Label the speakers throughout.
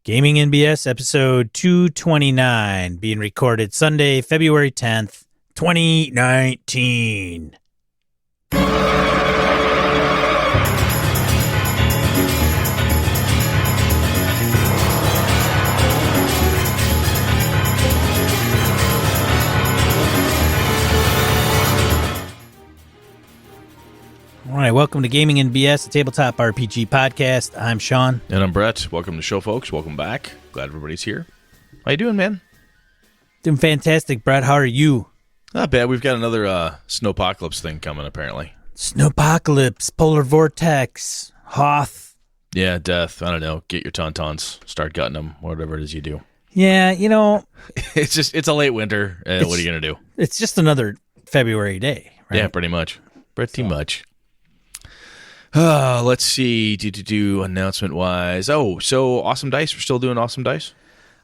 Speaker 1: Gaming NBS episode 229 being recorded Sunday, February 10th, 2019. All right, welcome to Gaming NBS, a tabletop RPG podcast. I'm Sean.
Speaker 2: And I'm Brett. Welcome to the show, folks. Welcome back. Glad everybody's here. How you doing, man?
Speaker 1: Doing fantastic, Brett. How are you?
Speaker 2: Not bad. We've got another snowpocalypse thing coming, apparently.
Speaker 1: Snowpocalypse, polar vortex, Hoth.
Speaker 2: Yeah, death. I don't know. Get your tauntauns. Start gutting them. Whatever it is you do.
Speaker 1: Yeah, you know.
Speaker 2: It's a late winter. What are you going to do?
Speaker 1: It's just another February day, right?
Speaker 2: Yeah, pretty much. Pretty much. Let's see. Do announcement-wise. Oh, so Awesome Dice. We're still doing Awesome Dice?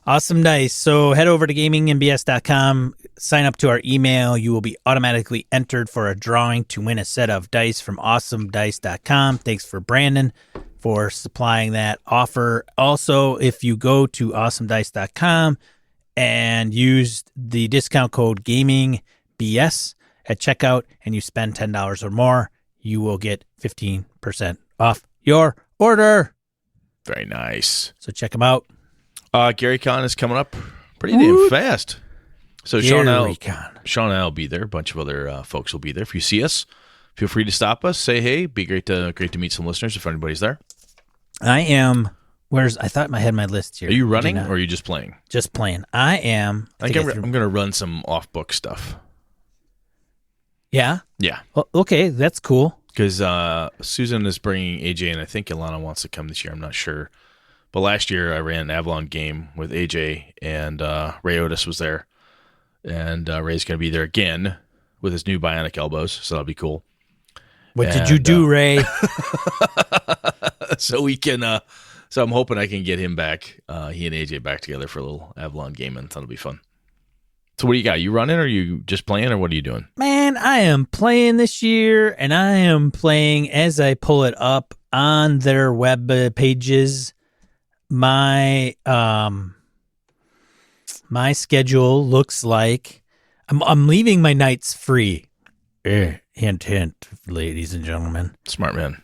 Speaker 1: Awesome Dice. So head over to gamingnbs.com, sign up to our email. You will be automatically entered for a drawing to win a set of dice from awesomedice.com. Thanks for Brandon for supplying that offer. Also, if you go to awesomedice.com and use the discount code GAMINGBS at checkout and you spend $10 or more, you will get 15% off your order.
Speaker 2: Very nice.
Speaker 1: So check them out.
Speaker 2: Gary Con is coming up pretty damn fast. So Sean and I will be there. A bunch of other folks will be there. If you see us, feel free to stop us. Say hey. Be great to meet some listeners if anybody's there.
Speaker 1: I am. I thought I had my list here.
Speaker 2: Are you running or are you just playing?
Speaker 1: Just playing. I am.
Speaker 2: I'm going to run some off-book stuff.
Speaker 1: Yeah?
Speaker 2: Yeah.
Speaker 1: Well, okay, that's cool.
Speaker 2: Because Susan is bringing AJ, and I think Ilana wants to come this year. I'm not sure. But last year, I ran an Avalon game with AJ, and Ray Otis was there. And Ray's going to be there again with his new bionic elbows, so that'll be cool.
Speaker 1: What did you do, Ray?
Speaker 2: So we can. So I'm hoping I can get him back, he and AJ back together for a little Avalon game, and that'll be fun. So what do you got? You running, or you just playing, or what are you doing?
Speaker 1: Man, I am playing this year, and I am playing as I pull it up on their web pages. My my schedule looks like I'm leaving my nights free. Hint, hint, ladies and gentlemen.
Speaker 2: Smart man.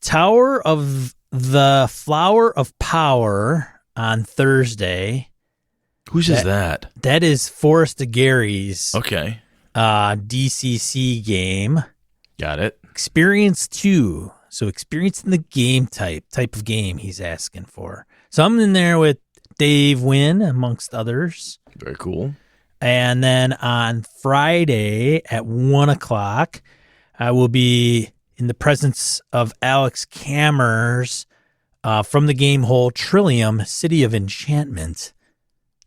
Speaker 1: Tower of the Flower of Power on Thursday.
Speaker 2: Whose is that?
Speaker 1: That is Forrest Gary's DCC game.
Speaker 2: Got it.
Speaker 1: Experience 2. So experience in the game type of game he's asking for. So I'm in there with Dave Wynn, amongst others.
Speaker 2: Very cool.
Speaker 1: And then on Friday at 1 o'clock, I will be in the presence of Alex Cammers from the game hole Trillium, City of Enchantment.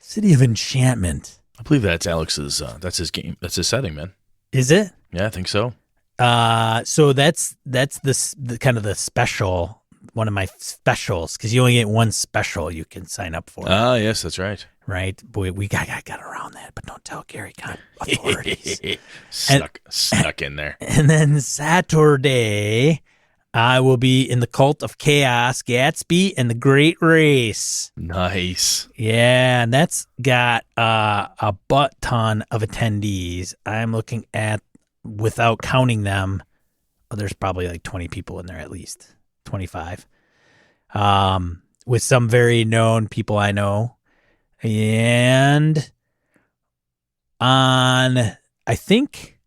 Speaker 1: City of Enchantment.
Speaker 2: I believe that's Alex's. That's his game. That's his setting, man.
Speaker 1: Is it?
Speaker 2: Yeah, I think so.
Speaker 1: So that's the kind of the special, one of my specials, because you only get one special you can sign up for.
Speaker 2: Yes, that's right.
Speaker 1: Right, boy, we got around that, but don't tell Gary Con authorities.
Speaker 2: Snuck in there.
Speaker 1: And then Saturday, I will be in the Cult of Chaos, Gatsby, and the Great Race.
Speaker 2: Nice.
Speaker 1: Yeah, and that's got a butt ton of attendees. I'm looking at, without counting them, there's probably like 20 people in there at least, 25. With some very known people I know. And on, I think,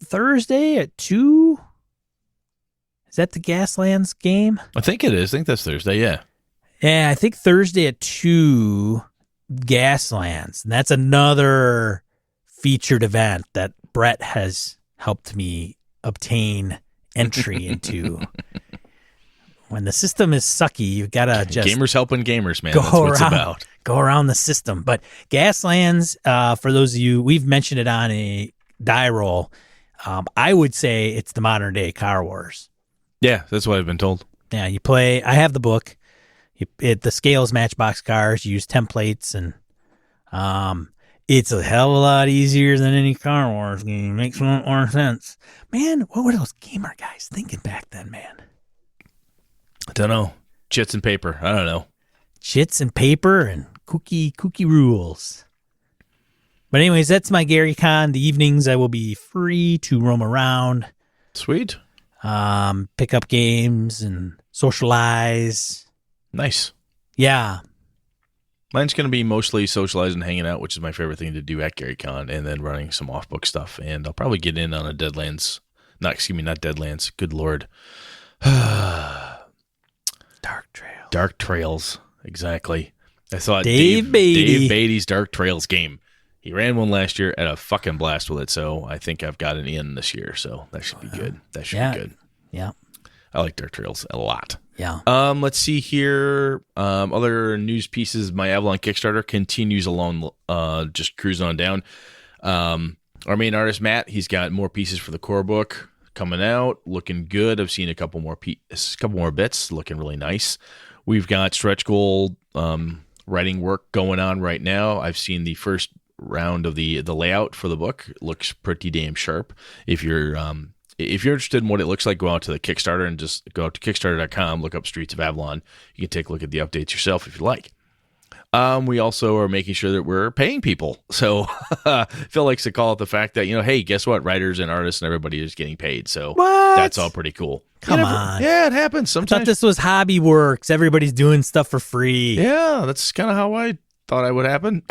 Speaker 1: Thursday at 2? Is that the Gaslands game?
Speaker 2: I think it is. I think that's Thursday, yeah.
Speaker 1: Yeah, I think Thursday at 2, Gaslands. And that's another featured event that Brett has helped me obtain entry into. When the system is sucky, you've got to just...
Speaker 2: Gamers helping gamers, man. That's what it's about.
Speaker 1: Go around the system. But Gaslands, for those of you, we've mentioned it on a die roll. I would say it's the modern day Car Wars.
Speaker 2: Yeah, that's what I've been told.
Speaker 1: Yeah, you play... I have the book. The scales Matchbox cars. You use templates, and it's a hell of a lot easier than any Car Wars game. Makes a lot more sense. Man, what were those gamer guys thinking back then, man?
Speaker 2: I don't know. chits and paper. I don't know.
Speaker 1: Chits and paper and kooky rules. But anyways, that's my Gary Con. The evenings I will be free to roam around.
Speaker 2: Sweet.
Speaker 1: Pick up games and socialize.
Speaker 2: Nice.
Speaker 1: Yeah.
Speaker 2: Mine's going to be mostly socializing and hanging out, which is my favorite thing to do at Gary Con, and then running some off-book stuff. And I'll probably get in on a Deadlands. Not Deadlands. Good Lord.
Speaker 1: Dark Trails.
Speaker 2: Dark Trails. Exactly. I thought
Speaker 1: Dave Beatty.
Speaker 2: Dave Beatty's Dark Trails game. He ran one last year at a fucking blast with it, so I think I've got an in this year, so that should be good. That should be good.
Speaker 1: Yeah.
Speaker 2: I like Dark Trails a lot.
Speaker 1: Yeah.
Speaker 2: Let's see here. Other news pieces. My Avalon Kickstarter continues along, just cruising on down. Our main artist, Matt, he's got more pieces for the core book coming out, looking good. I've seen a couple more bits, looking really nice. We've got stretch goal writing work going on right now. I've seen the first round of the layout for the book. It looks pretty damn sharp. If you're interested in what it looks like, go out to the Kickstarter and just go out to Kickstarter.com, look up Streets of Avalon. You can take a look at the updates yourself if you like. We also are making sure that we're paying people. So Phil likes to call it the fact that, hey, guess what? Writers and artists and everybody is getting paid. So that's all pretty cool.
Speaker 1: Come on.
Speaker 2: Yeah, it happens
Speaker 1: I
Speaker 2: sometimes.
Speaker 1: thought this was Hobby Works. Everybody's doing stuff for free.
Speaker 2: Yeah, that's kind of how I thought it would happen.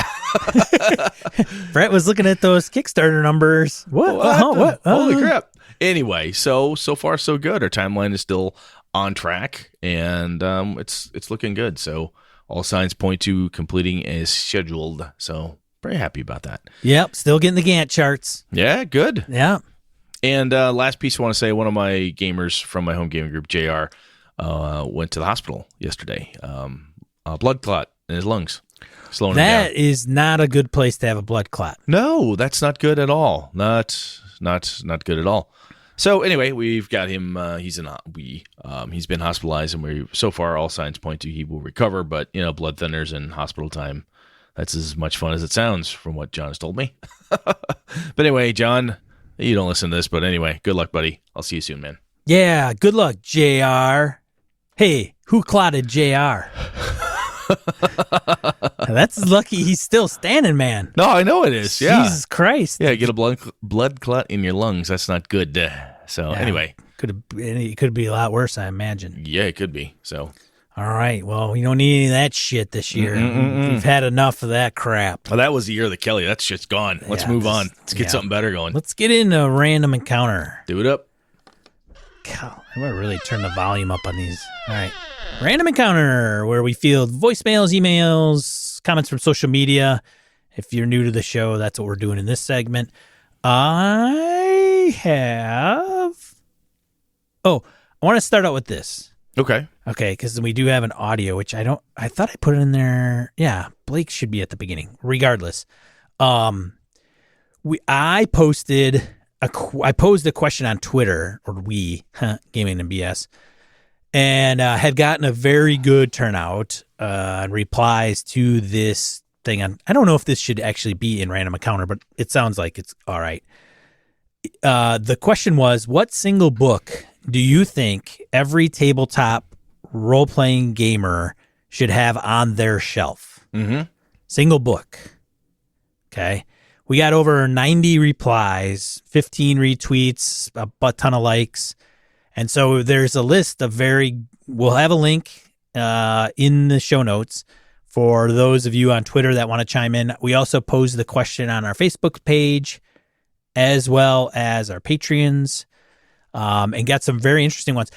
Speaker 1: Brett was looking at those Kickstarter numbers. What?
Speaker 2: Holy crap. Anyway, so far so good. Our timeline is still on track, and it's looking good. So all signs point to completing as scheduled. So very happy about that.
Speaker 1: Yep, still getting the Gantt charts.
Speaker 2: Yeah, good.
Speaker 1: Yeah.
Speaker 2: And last piece I want to say, one of my gamers from my home gaming group, JR, went to the hospital yesterday. A blood clot in his lungs. Slowing him down.
Speaker 1: That is not a good place to have a blood clot.
Speaker 2: No, that's not good at all. Not good at all. So anyway, we've got him. He's been hospitalized, and so far all signs point to he will recover. But blood thinners and hospital time, that's as much fun as it sounds from what John has told me. But anyway, John, you don't listen to this, but anyway, good luck, buddy. I'll see you soon, man.
Speaker 1: Yeah, good luck, JR. Hey, who clotted JR? That's lucky he's still standing, man.
Speaker 2: No, I know it is. Yeah.
Speaker 1: Jesus Christ.
Speaker 2: Yeah, get a blood clot in your lungs. That's not good. Anyway.
Speaker 1: It could be a lot worse, I imagine.
Speaker 2: Yeah, it could be. So.
Speaker 1: All right. Well, we don't need any of that shit this year. We've had enough of that crap.
Speaker 2: Well, that was the year of the Kelly. That shit's gone. Let's move on. Let's get something better going.
Speaker 1: Let's get into a random encounter.
Speaker 2: Do it up.
Speaker 1: God, I'm going to really turn the volume up on these. All right. Random encounter, where we field voicemails, emails, comments from social media. If you're new to the show, that's what we're doing in this segment. I want to start out with this.
Speaker 2: Okay,
Speaker 1: because we do have an audio, which I thought I put it in there. Yeah, Blake should be at the beginning. Regardless, I posed a question on Twitter, or Gaming and BS, and had gotten a very good turnout and replies to this thing. I don't know if this should actually be in Random Encounter, but it sounds like it's all right. The question was, what single book do you think every tabletop role-playing gamer should have on their shelf?
Speaker 2: Mm-hmm.
Speaker 1: Single book. Okay. We got over 90 replies, 15 retweets, a butt ton of likes. And so there's a list of we'll have a link in the show notes for those of you on Twitter that want to chime in. We also posed the question on our Facebook page as well as our Patreons, and got some very interesting ones.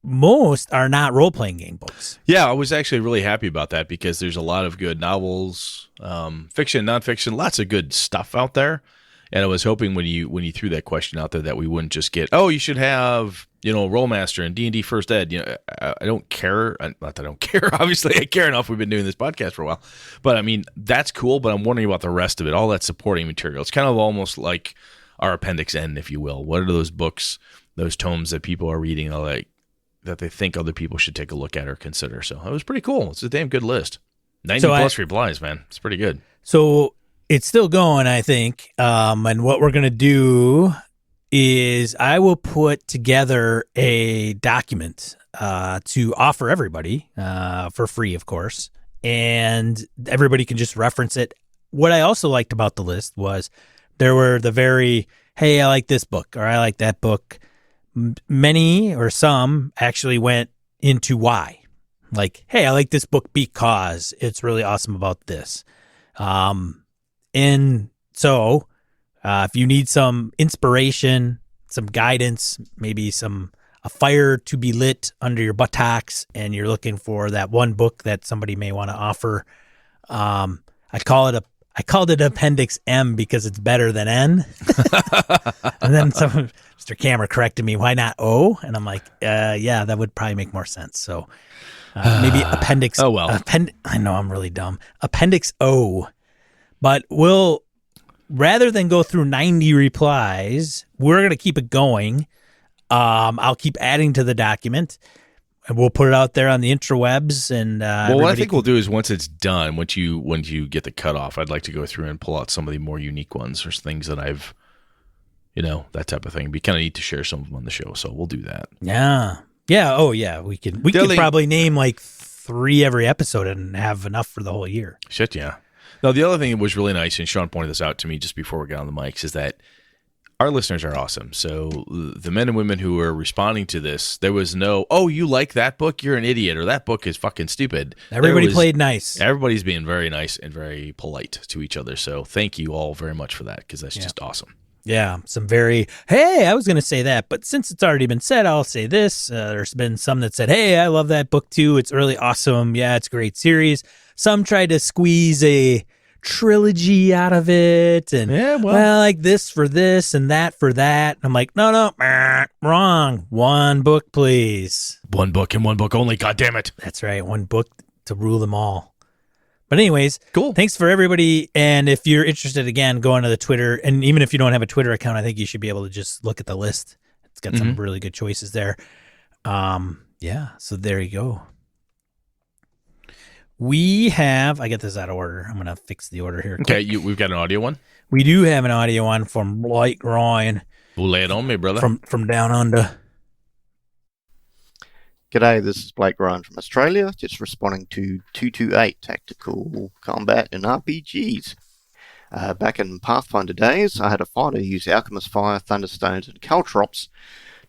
Speaker 1: Most are not role-playing game books.
Speaker 2: Yeah, I was actually really happy about that because there's a lot of good novels, fiction, nonfiction, lots of good stuff out there. And I was hoping when you threw that question out there that we wouldn't just get, you should have, Rollmaster and D&D First Ed. I don't care. Not that I don't care. Obviously, I care enough. We've been doing this podcast for a while. But, I mean, that's cool, but I'm wondering about the rest of it, all that supporting material. It's kind of almost like our Appendix N, if you will. What are those books, those tomes that people are reading that they think other people should take a look at or consider? So it was pretty cool. It's a damn good list. 90 plus replies, man. It's pretty good.
Speaker 1: So it's still going, I think. And what we're going to do is I will put together a document to offer everybody for free, of course, and everybody can just reference it. What I also liked about the list was there were the very, hey, I like this book or I like that book. Many or some actually went into why. Like, hey, I like this book because it's really awesome about this. And so if you need some inspiration, some guidance, maybe a fire to be lit under your buttocks, and you're looking for that one book that somebody may want to offer, I called it Appendix M because it's better than N. And then Mr. Camera corrected me, why not O? And I'm like, yeah, that would probably make more sense. So maybe Appendix.
Speaker 2: Oh, well.
Speaker 1: I know I'm really dumb. Appendix O. But rather than go through 90 replies, we're going to keep it going. I'll keep adding to the document. And we'll put it out there on the interwebs. And
Speaker 2: what I think we'll do is once it's done, once you get the cutoff, I'd like to go through and pull out some of the more unique ones or things that I've, that type of thing. It'd be kind of neat to share some of them on the show, so we'll do that.
Speaker 1: Yeah. Oh yeah, we could probably name like 3 every episode and have enough for the whole year.
Speaker 2: Shit, yeah. Now the other thing that was really nice, and Sean pointed this out to me just before we got on the mics, is that our listeners are awesome. So the men and women who are responding to this, there was no, oh, you like that book? You're an idiot, or that book is fucking stupid.
Speaker 1: Everybody played nice.
Speaker 2: Everybody's being very nice and very polite to each other. So thank you all very much for that, because that's just awesome.
Speaker 1: Yeah, hey, I was going to say that, but since it's already been said, I'll say this. There's been some that said, hey, I love that book too. It's really awesome. Yeah, it's a great series. Some tried to squeeze a trilogy out of it, and well, like this for this and that for that. I'm like, no, wrong. One book, please.
Speaker 2: One book and one book only. God damn it.
Speaker 1: That's right. One book to rule them all. But anyways,
Speaker 2: cool.
Speaker 1: Thanks for everybody. And if you're interested, again, go onto the Twitter. And even if you don't have a Twitter account, I think you should be able to just look at the list. It's got some really good choices there. Yeah. So there you go. We have, I get this out of order. I'm going to fix the order here.
Speaker 2: Okay. We've got an audio one.
Speaker 1: We do have an audio one from Blake Ryan.
Speaker 2: We'll lay it on me, brother.
Speaker 1: From down under.
Speaker 3: G'day, this is Blake Ryan from Australia, just responding to 228 Tactical Combat and RPGs. Back in Pathfinder days, I had a fighter use Alchemist Fire, Thunderstones, and Caltrops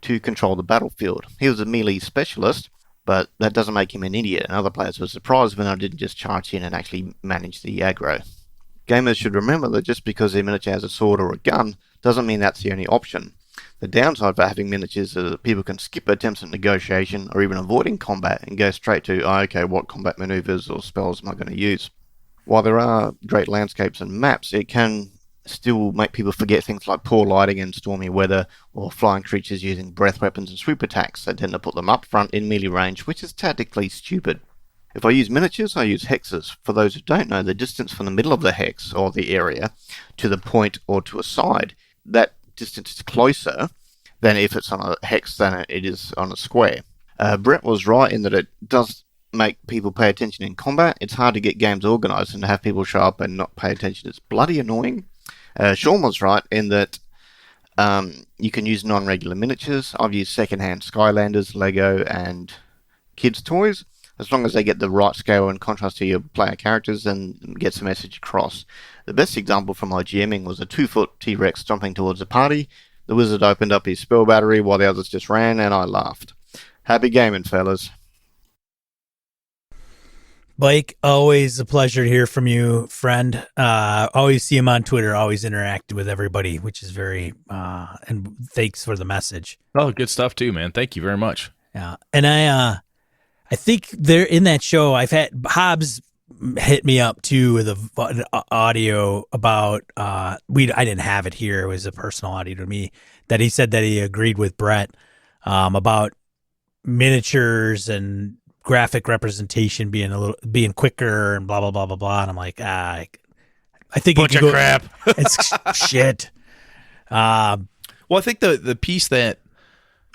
Speaker 3: to control the battlefield. He was a melee specialist, but that doesn't make him an idiot, and other players were surprised when I didn't just charge in and actually manage the aggro. Gamers should remember that just because their miniature has a sword or a gun doesn't mean that's the only option. The downside for having miniatures is that people can skip attempts at negotiation or even avoiding combat and go straight to, okay, what combat maneuvers or spells am I going to use? While there are great landscapes and maps, it can still make people forget things like poor lighting and stormy weather, or flying creatures using breath weapons and swoop attacks. They tend to put them up front in melee range, which is tactically stupid. If I use miniatures, I use hexes. For those who don't know, the distance from the middle of the hex or the area to the point or to a side, that distance is closer than if it's on a hex than it is on a square. Brett was right in that it does make people pay attention in combat. It's hard to get games organised, and to have people show up and not pay attention is bloody annoying. Sean was right in that you can use non-regular miniatures. I've used second-hand Skylanders, Lego, and kids' toys. As long as they get the right scale and contrast to your player characters and gets the message across. The best example from my GMing was a 2-foot T-Rex stomping towards a party. The wizard opened up his spell battery while the others just ran, and I laughed. Happy gaming, fellas.
Speaker 1: Blake, always a pleasure to hear from you, friend. Always see him on Twitter, always interact with everybody, which is very, and thanks for the message.
Speaker 2: Oh, good stuff too, man. Thank you very much.
Speaker 1: Yeah. And I think there in that show, I've had Hobbs hit me up too with an audio about, I didn't have it here. It was a personal audio to me that he said that he agreed with Brett, about miniatures and graphic representation being quicker and blah, blah, blah, blah, blah. And I'm like, I think
Speaker 2: bunch of crap.
Speaker 1: It's shit.
Speaker 2: Well, I think the piece that,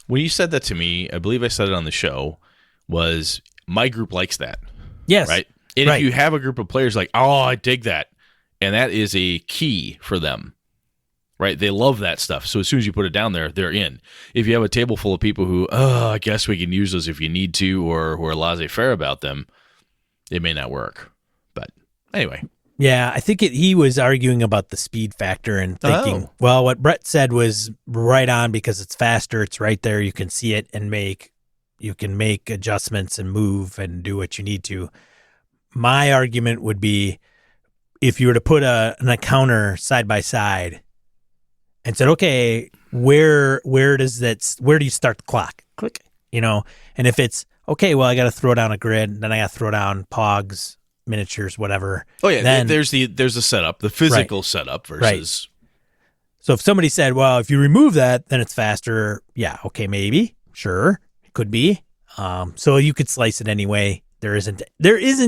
Speaker 2: when you said that to me, I believe I said it on the show, was my group likes that.
Speaker 1: Yes.
Speaker 2: Right? And if you have a group of players like, oh, I dig that, and that is a key for them, right? They love that stuff. So as soon as you put it down there, they're in. If you have a table full of people who, I guess we can use those if you need to, or who are laissez-faire about them, it may not work. But anyway.
Speaker 1: Yeah, I think he was arguing about the speed factor and thinking, well, what Brett said was right on because it's faster. It's right there. You can see it and you can make adjustments and move and do what you need to. My argument would be if you were to put an counter side by side and said, okay, where do you start the clock? Click, and if it's, okay, well, I got to throw down a grid, then I got to throw down pogs, miniatures, whatever.
Speaker 2: Oh yeah,
Speaker 1: then,
Speaker 2: there's the setup, the physical setup versus.
Speaker 1: Right. So if somebody said, well, if you remove that, then it's faster. Yeah, okay, maybe, sure, it could be. So you could slice it anyway. There isn't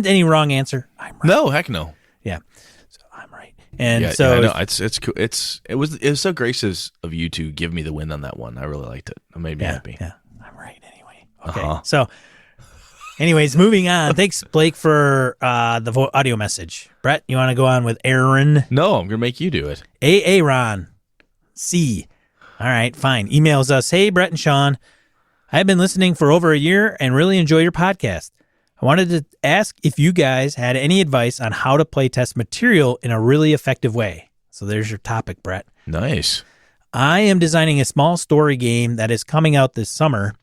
Speaker 1: any wrong answer. I'm right.
Speaker 2: No, heck no.
Speaker 1: Yeah, so I'm right. And
Speaker 2: yeah,
Speaker 1: so
Speaker 2: I know it's cool. It was so gracious of you to give me the win on that one. I really liked it. It made me happy.
Speaker 1: Yeah, I'm right anyway. Okay, So. Anyways, moving on. Thanks, Blake, for the audio message. Brett, you want to go on with Aaron?
Speaker 2: No, I'm going to make you do it.
Speaker 1: Aaron C. All right, fine. Emails us, hey, Brett and Sean, I've been listening for over a year and really enjoy your podcast. I wanted to ask if you guys had any advice on how to play test material in a really effective way. So there's your topic, Brett.
Speaker 2: Nice.
Speaker 1: I am designing a small story game that is coming out this summer.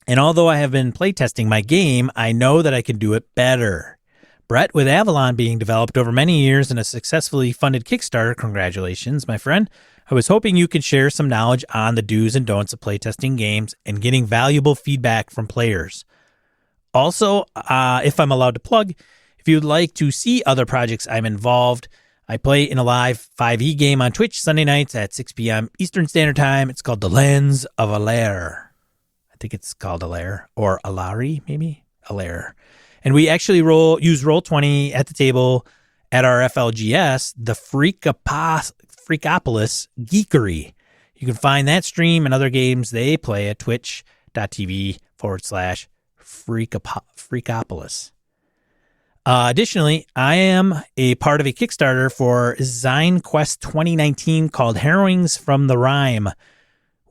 Speaker 1: And although I have been playtesting my game, I know that I can do it better. Brett, with Avalon being developed over many years and a successfully funded Kickstarter, congratulations, my friend. I was hoping you could share some knowledge on the do's and don'ts of playtesting games and getting valuable feedback from players. Also, if I'm allowed to plug, if you'd like to see other projects I'm involved, I play in a live 5e game on Twitch Sunday nights at 6 p.m. Eastern Standard Time. It's called The Lens of Alair. I think it's called Alair or Alari, maybe Alair. And we actually use Roll20 at the table at our FLGS, the Freakopolis Geekery. You can find that stream and other games they play at twitch.tv/Freakopolis. Additionally, I am a part of a Kickstarter for Zine Quest 2019 called Harrowings from the Rime.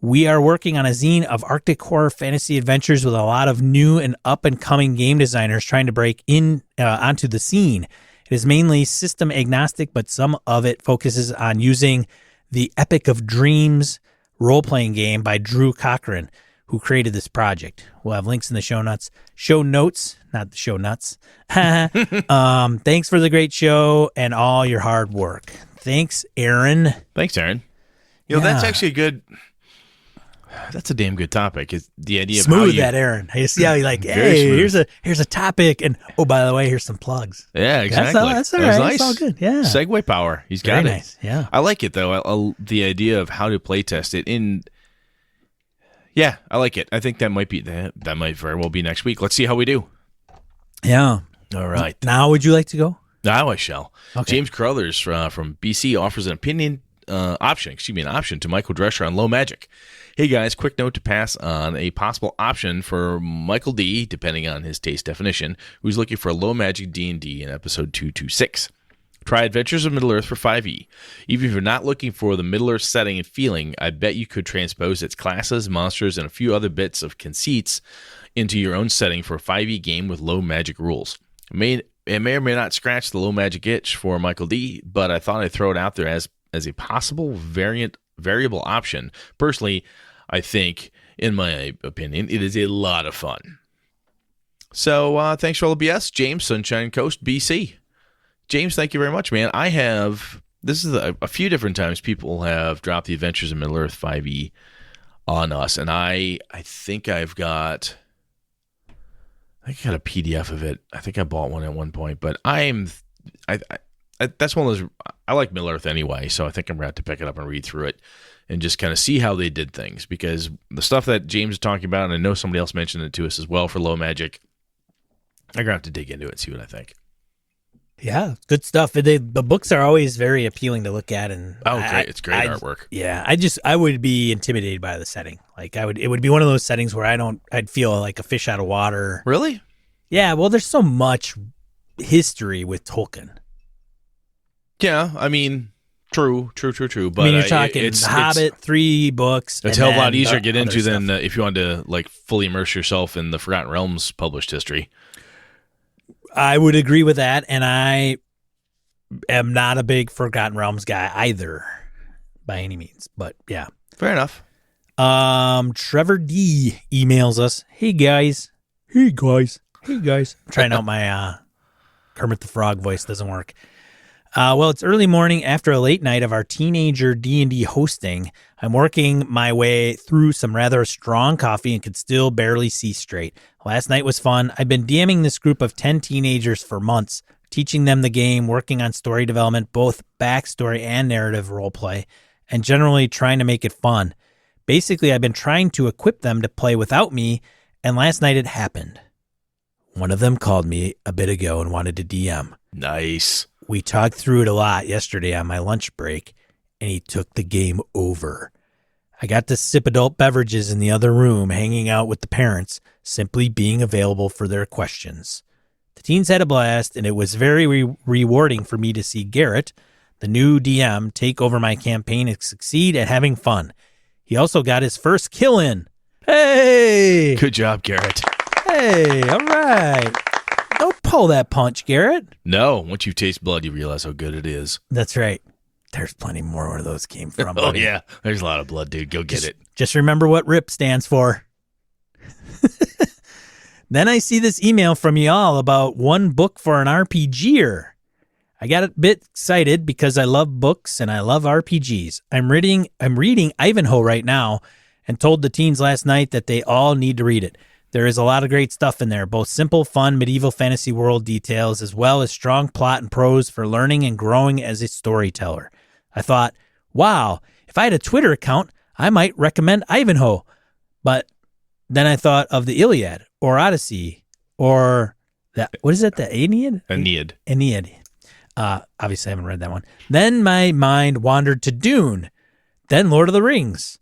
Speaker 1: We are working on a zine of Arctic horror fantasy adventures with a lot of new and up-and-coming game designers trying to break in onto the scene. It is mainly system agnostic, but some of it focuses on using the Epic of Dreams role-playing game by Drew Cochran, who created this project. We'll have links in the show notes. Show notes, not the show nuts. Thanks for the great show and all your hard work. Thanks, Aaron.
Speaker 2: Thanks, Aaron. That's actually a good... That's a damn good topic. Is the idea
Speaker 1: smooth
Speaker 2: of how you,
Speaker 1: that, Aaron. You see how you like, hey, here's a topic, and oh, by the way, here's some plugs.
Speaker 2: Yeah, exactly.
Speaker 1: That's all right.
Speaker 2: Nice.
Speaker 1: That's all good. Yeah.
Speaker 2: Segue power. He's got
Speaker 1: Very
Speaker 2: it.
Speaker 1: Nice. Yeah.
Speaker 2: I like it though. The idea of how to play test it in. Yeah, I like it. I think that might very well be next week. Let's see how we do.
Speaker 1: Yeah.
Speaker 2: All right.
Speaker 1: Now, would you like to go?
Speaker 2: Now I shall.
Speaker 1: Okay.
Speaker 2: James Carruthers from BC offers an option to Michael Drescher on Low Magic. Hey guys, quick note to pass on a possible option for Michael D, depending on his taste definition, who's looking for a Low Magic D&D in episode 226. Try Adventures of Middle-earth for 5e. Even if you're not looking for the Middle-earth setting and feeling, I bet you could transpose its classes, monsters, and a few other bits of conceits into your own setting for a 5e game with low magic rules. It may or may not scratch the low magic itch for Michael D, but I thought I'd throw it out there as a possible variable option. Personally, I think, in my opinion, it is a lot of fun. So thanks for all the BS. James, Sunshine Coast, BC. James, thank you very much, man. This is a few different times people have dropped the Adventures of Middle-earth 5e on us, and I think I've got a PDF of it. I think I bought one at one point, but that's one of those. I like Middle-earth anyway, so I think I'm going to have to pick it up and read through it and just kind of see how they did things, because the stuff that James is talking about, and I know somebody else mentioned it to us as well for Low Magic, I'm going to have to dig into it and see what I think.
Speaker 1: Yeah, good stuff. The books are always very appealing to look at, and
Speaker 2: great! It's great artwork.
Speaker 1: Yeah, I would be intimidated by the setting. Like it would be one of those settings where I'd feel like a fish out of water.
Speaker 2: Really?
Speaker 1: Yeah. Well, there's so much history with Tolkien.
Speaker 2: Yeah, I mean, True. But
Speaker 1: I mean, you're talking
Speaker 2: it's
Speaker 1: Hobbit, 3 books.
Speaker 2: It's
Speaker 1: and
Speaker 2: a hell of a lot
Speaker 1: then
Speaker 2: easier to get
Speaker 1: other
Speaker 2: into than
Speaker 1: stuff.
Speaker 2: if you wanted to like fully immerse yourself in the Forgotten Realms published history.
Speaker 1: I would agree with that, and I am not a big Forgotten Realms guy either, by any means. But yeah.
Speaker 2: Fair enough.
Speaker 1: Trevor D emails us. Hey guys. Trying out my Kermit the Frog voice, doesn't work. Well, it's early morning after a late night of our teenager D&D hosting. I'm working my way through some rather strong coffee and could still barely see straight. Last night was fun. I've been DMing this group of 10 teenagers for months, teaching them the game, working on story development, both backstory and narrative roleplay, and generally trying to make it fun. Basically, I've been trying to equip them to play without me, and last night it happened. One of them called me a bit ago and wanted to DM.
Speaker 2: Nice.
Speaker 1: We talked through it a lot yesterday on my lunch break, and he took the game over. I got to sip adult beverages in the other room, hanging out with the parents, simply being available for their questions. The teens had a blast, and it was very rewarding for me to see Garrett, the new DM, take over my campaign and succeed at having fun. He also got his first kill in. Hey!
Speaker 2: Good job, Garrett.
Speaker 1: Hey, all right. Don't pull that punch, Garrett.
Speaker 2: No, once you taste blood, you realize how good it is.
Speaker 1: That's right. There's plenty more where those came from.
Speaker 2: Oh,
Speaker 1: buddy.
Speaker 2: yeah. There's a lot of blood, dude. Go get it.
Speaker 1: Just remember what RIP stands for. Then I see this email from y'all about one book for an RPGer. I got a bit excited because I love books and I love RPGs. I'm reading Ivanhoe right now and told the teens last night that they all need to read it. There is a lot of great stuff in there, both simple, fun, medieval fantasy world details, as well as strong plot and prose for learning and growing as a storyteller. I thought, wow, if I had a Twitter account, I might recommend Ivanhoe. But then I thought of the Iliad or Odyssey or what is it, the Aeneid? Aeneid. Obviously, I haven't read that one. Then my mind wandered to Dune, then Lord of the Rings.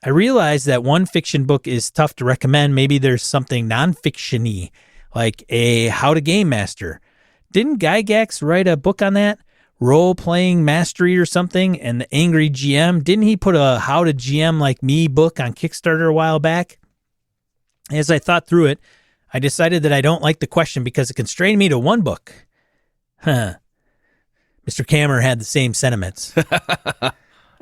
Speaker 1: I realized that one fiction book is tough to recommend. Maybe there's something non-fiction-y, like a How to Game Master. Didn't Gygax write a book on that? Role-playing mastery or something? And the Angry GM, didn't he put a How to GM Like Me book on Kickstarter a while back? As I thought through it, I decided that I don't like the question because it constrained me to one book. Mr. Kammer had the same sentiments.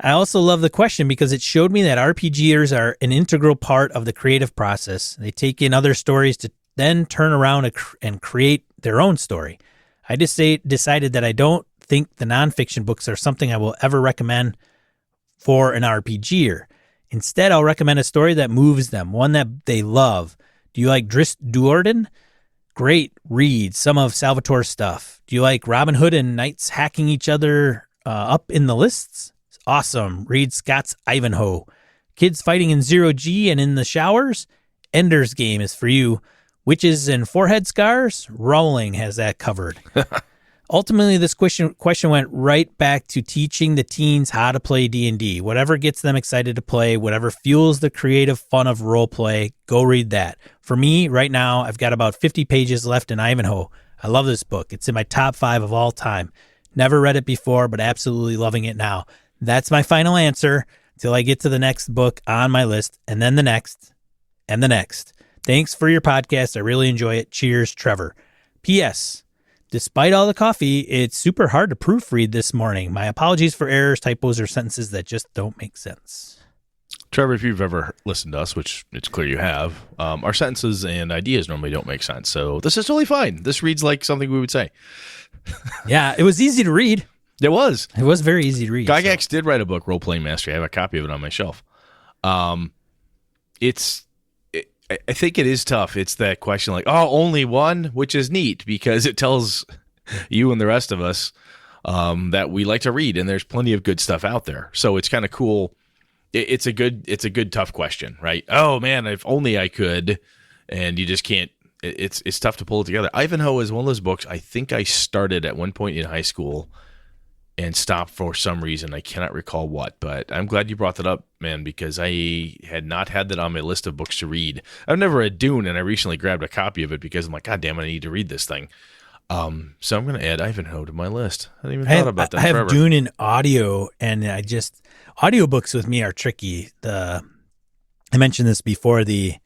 Speaker 1: I also love the question because it showed me that RPGers are an integral part of the creative process. They take in other stories to then turn around and create their own story. I just decided that I don't think the nonfiction books are something I will ever recommend for an RPGer. Instead, I'll recommend a story that moves them, one that they love. Do you like Drizzt Do'Urden? Great read some of Salvatore's stuff. Do you like Robin Hood and knights hacking each other up in the lists? Awesome. Read Scott's Ivanhoe. Kids fighting in Zero G and in the showers? Ender's Game is for you. Witches and forehead scars? Rowling has that covered. Ultimately, this question went right back to teaching the teens how to play D&D. Whatever gets them excited to play, whatever fuels the creative fun of role play, go read that. For me, right now, I've got about 50 pages left in Ivanhoe. I love this book. It's in my top 5 of all time. Never read it before, but absolutely loving it now. That's my final answer till I get to the next book on my list, and then the next, and the next. Thanks for your podcast. I really enjoy it. Cheers, Trevor. P.S. Despite all the coffee, it's super hard to proofread this morning. My apologies for errors, typos, or sentences that just don't make sense.
Speaker 2: Trevor, if you've ever listened to us, which it's clear you have, our sentences and ideas normally don't make sense. So this is totally fine. This reads like something we would say.
Speaker 1: Yeah, it was easy to read.
Speaker 2: It was.
Speaker 1: It was very easy to read.
Speaker 2: Gygax did write a book, Role Playing Mastery. I have a copy of it on my shelf. I think it is tough. It's that question like, oh, only one, which is neat because it tells you and the rest of us that we like to read, and there's plenty of good stuff out there. So it's kind of cool. It's a good tough question, right? Oh man, if only I could, and you just can't. It's tough to pull it together. Ivanhoe is one of those books I think I started at one point in high school and stopped for some reason. I cannot recall what, but I'm glad you brought that up, man, because I had not had that on my list of books to read. I've never read Dune, and I recently grabbed a copy of it because I'm like, God damn it, I need to read this thing. So I'm going to add Ivanhoe to my list. I hadn't even
Speaker 1: I
Speaker 2: thought about that
Speaker 1: have
Speaker 2: forever.
Speaker 1: Dune in audio, and audiobooks with me are tricky. I mentioned this before, the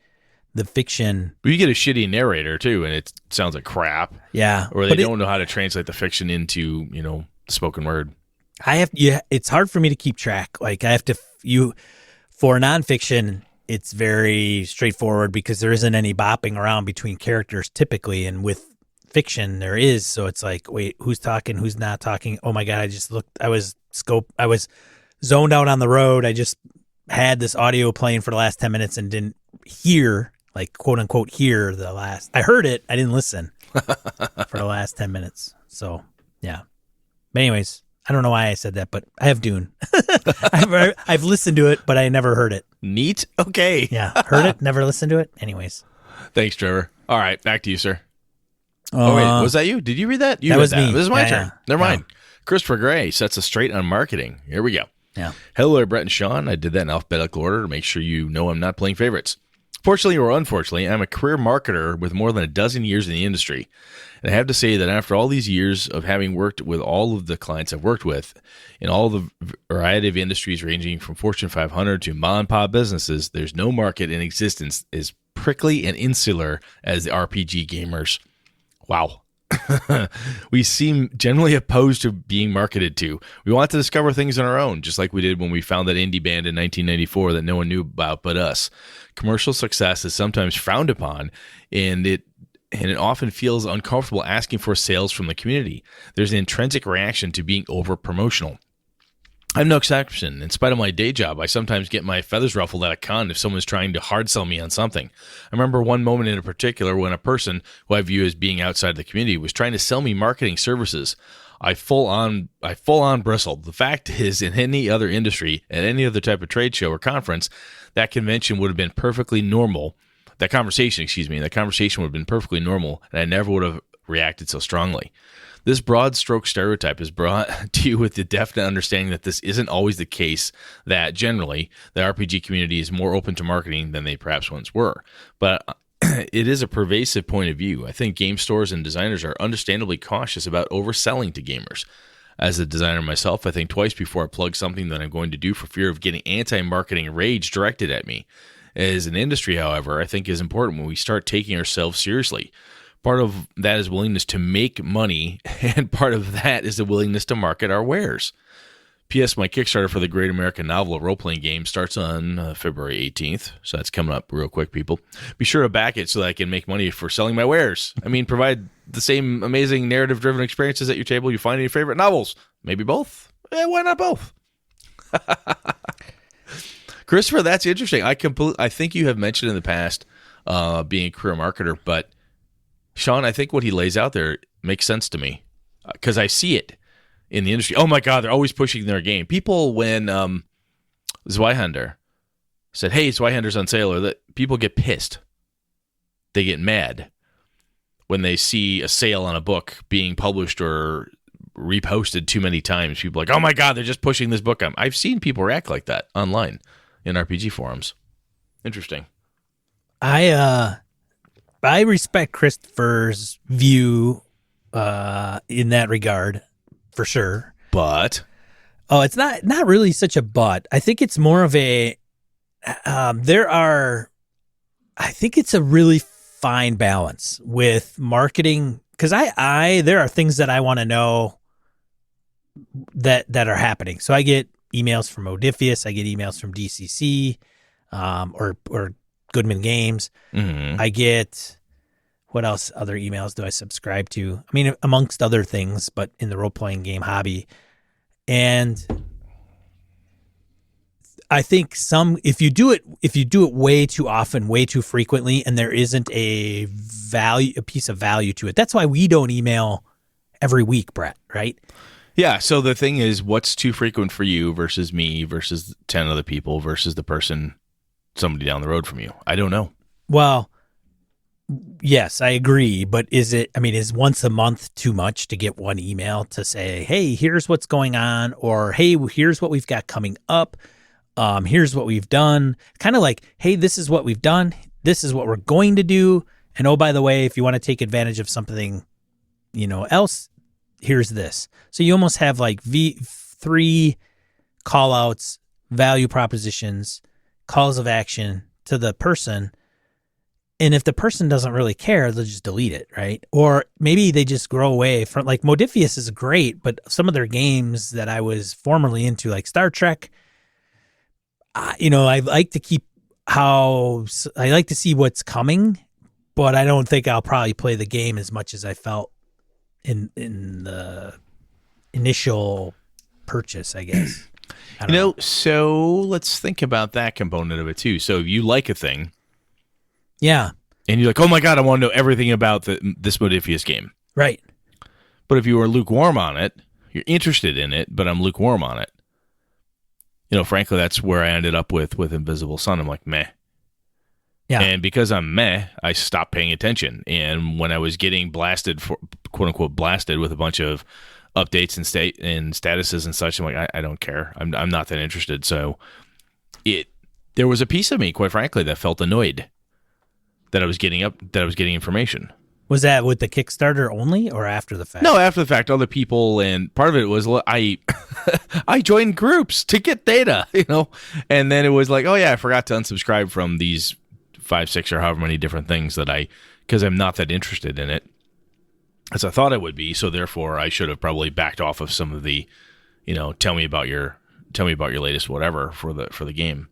Speaker 1: fiction.
Speaker 2: But you get a shitty narrator too, and it sounds like crap.
Speaker 1: Yeah.
Speaker 2: Or they
Speaker 1: but
Speaker 2: don't know how to translate the fiction into, spoken word.
Speaker 1: It's hard for me to keep track. Like I have to, for nonfiction, it's very straightforward because there isn't any bopping around between characters typically. And with fiction, there is. So it's like, wait, who's talking? Who's not talking? Oh my God. I was zoned out on the road. I just had this audio playing for the last 10 minutes and didn't hear, like quote unquote, I heard it. I didn't listen for the last 10 minutes. So yeah. But anyways, I don't know why I said that, but I have Dune. I've listened to it, but I never heard it.
Speaker 2: Neat. Okay.
Speaker 1: Yeah. Heard it, never listened to it. Anyways.
Speaker 2: Thanks, Trevor. All right. Back to you, sir. Oh, wait. Was that you? Did you read that? You
Speaker 1: that
Speaker 2: read
Speaker 1: was
Speaker 2: that.
Speaker 1: me.
Speaker 2: This is my
Speaker 1: Yeah,
Speaker 2: turn.
Speaker 1: yeah.
Speaker 2: Never mind.
Speaker 1: Yeah.
Speaker 2: Christopher Gray sets us straight on marketing. Here we go.
Speaker 1: Yeah.
Speaker 2: Hello there, Brett and Sean. I did that in alphabetical order to make sure you know I'm not playing favorites. Fortunately or unfortunately, I'm a career marketer with more than a dozen years in the industry. And I have to say that after all these years of having worked with all of the clients I've worked with in all the variety of industries ranging from Fortune 500 to mom and pop businesses, there's no market in existence as prickly and insular as the RPG gamers. Wow. We seem generally opposed to being marketed to. We want to discover things on our own, just like we did when we found that indie band in 1994 that no one knew about but us. Commercial success is sometimes frowned upon, and it often feels uncomfortable asking for sales from the community. There's an intrinsic reaction to being over-promotional. I'm no exception. In spite of my day job, I sometimes get my feathers ruffled at a con if someone's trying to hard sell me on something. I remember one moment in particular when a person who I view as being outside the community was trying to sell me marketing services. I full on bristled. The fact is, in any other industry, at any other type of trade show or conference, that convention would have been perfectly normal. That conversation would have been perfectly normal, and I never would have reacted so strongly. This broad stroke stereotype is brought to you with the definite understanding that this isn't always the case, that generally the RPG community is more open to marketing than they perhaps once were. But it is a pervasive point of view. I think game stores and designers are understandably cautious about overselling to gamers. As a designer myself, I think twice before I plug something that I'm going to do for fear of getting anti-marketing rage directed at me. As an industry, however, I think is important when we start taking ourselves seriously. Part of that is willingness to make money, and part of that is the willingness to market our wares. P.S. My Kickstarter for the Great American Novel, a role-playing game, starts on February 18th, so that's coming up real quick, people. Be sure to back it so that I can make money for selling my wares. I mean, provide the same amazing narrative-driven experiences at your table you find in your favorite novels. Maybe both? Why not both? Christopher, that's interesting. I think you have mentioned in the past being a career marketer, but Sean, I think what he lays out there makes sense to me because I see it in the industry. Oh my God, they're always pushing their game. People, when Zweihander said, "Hey, Zweihander's on sale," or that people get pissed. They get mad when they see a sale on a book being published or reposted too many times. People are like, "Oh my God, they're just pushing this book." I've seen people react like that online in RPG forums. Interesting.
Speaker 1: I respect Christopher's view in that regard, for sure.
Speaker 2: But
Speaker 1: it's not really such a but. I think it's more of a I think it's a really fine balance with marketing, because there are things that I want to know that are happening. So I get emails from Modiphius, I get emails from DCC, or Goodman Games.
Speaker 2: Mm-hmm.
Speaker 1: I get, what else? Other emails do I subscribe to? I mean, amongst other things, but in the role-playing game hobby. And I think if you do it way too often, way too frequently, and there isn't a piece of value to it. That's why we don't email every week, Brett, right?
Speaker 2: Yeah, so the thing is, what's too frequent for you versus me versus 10 other people versus somebody down the road from you? I don't know.
Speaker 1: Well, yes, I agree. But is once a month too much to get one email to say, hey, here's what's going on, or hey, here's what we've got coming up. Here's what we've done. Kind of like, hey, this is what we've done. This is what we're going to do. And oh, by the way, if you want to take advantage of something else, here's this. So you almost have like three call outs, value propositions, calls of action to the person. And if the person doesn't really care, they'll just delete it, right? Or maybe they just grow away from, like, Modifius is great, but some of their games that I was formerly into, like Star Trek, I like to see what's coming, but I don't think I'll probably play the game as much as I felt in the initial purchase, I guess. I don't know.
Speaker 2: So let's think about that component of it too. So if you like a thing,
Speaker 1: yeah,
Speaker 2: and you're like, oh my God, I want to know everything about this Modifius game.
Speaker 1: Right.
Speaker 2: But if you were lukewarm on it, you're interested in it, but I'm lukewarm on it. Frankly, that's where I ended up with Invisible Sun. I'm like, meh.
Speaker 1: Yeah.
Speaker 2: And because I'm meh, I stopped paying attention. And when I was getting blasted, quote unquote, blasted with a bunch of updates and statuses and such, I'm like, I don't care. I'm not that interested. So there was a piece of me, quite frankly, that felt annoyed that I was getting information.
Speaker 1: Was that with the Kickstarter only or after the fact?
Speaker 2: No, after the fact, other people, and part of it was I joined groups to get data, and then it was like, oh yeah, I forgot to unsubscribe from these 5, 6, or however many different things because I'm not that interested in it as I thought I would be. So therefore, I should have probably backed off of some of the, tell me about your latest whatever for the game.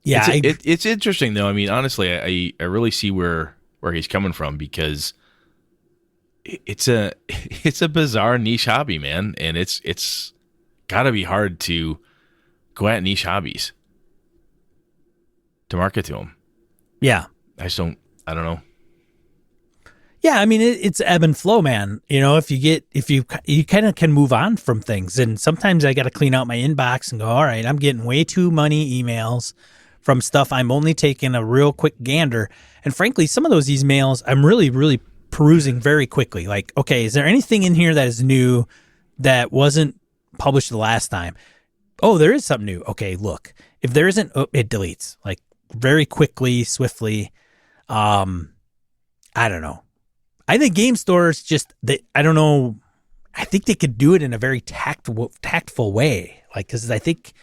Speaker 1: Yeah,
Speaker 2: it's interesting though. I mean, honestly, I really see where he's coming from, because it's a bizarre niche hobby, man, and it's got to be hard to go at niche hobbies to market to them.
Speaker 1: Yeah,
Speaker 2: I don't know.
Speaker 1: Yeah, I mean it's ebb and flow, man. If you kind of can move on from things, and sometimes I got to clean out my inbox and go, all right, I'm getting way too many emails from stuff I'm only taking a real quick gander. And frankly, some of those emails I'm really, really perusing very quickly. Like, okay, is there anything in here that is new that wasn't published the last time? Oh, there is something new. Okay, look. If there isn't, it deletes. Like, very quickly, swiftly. I don't know. I think game stores I don't know. I think they could do it in a very tactful way. Like, because I think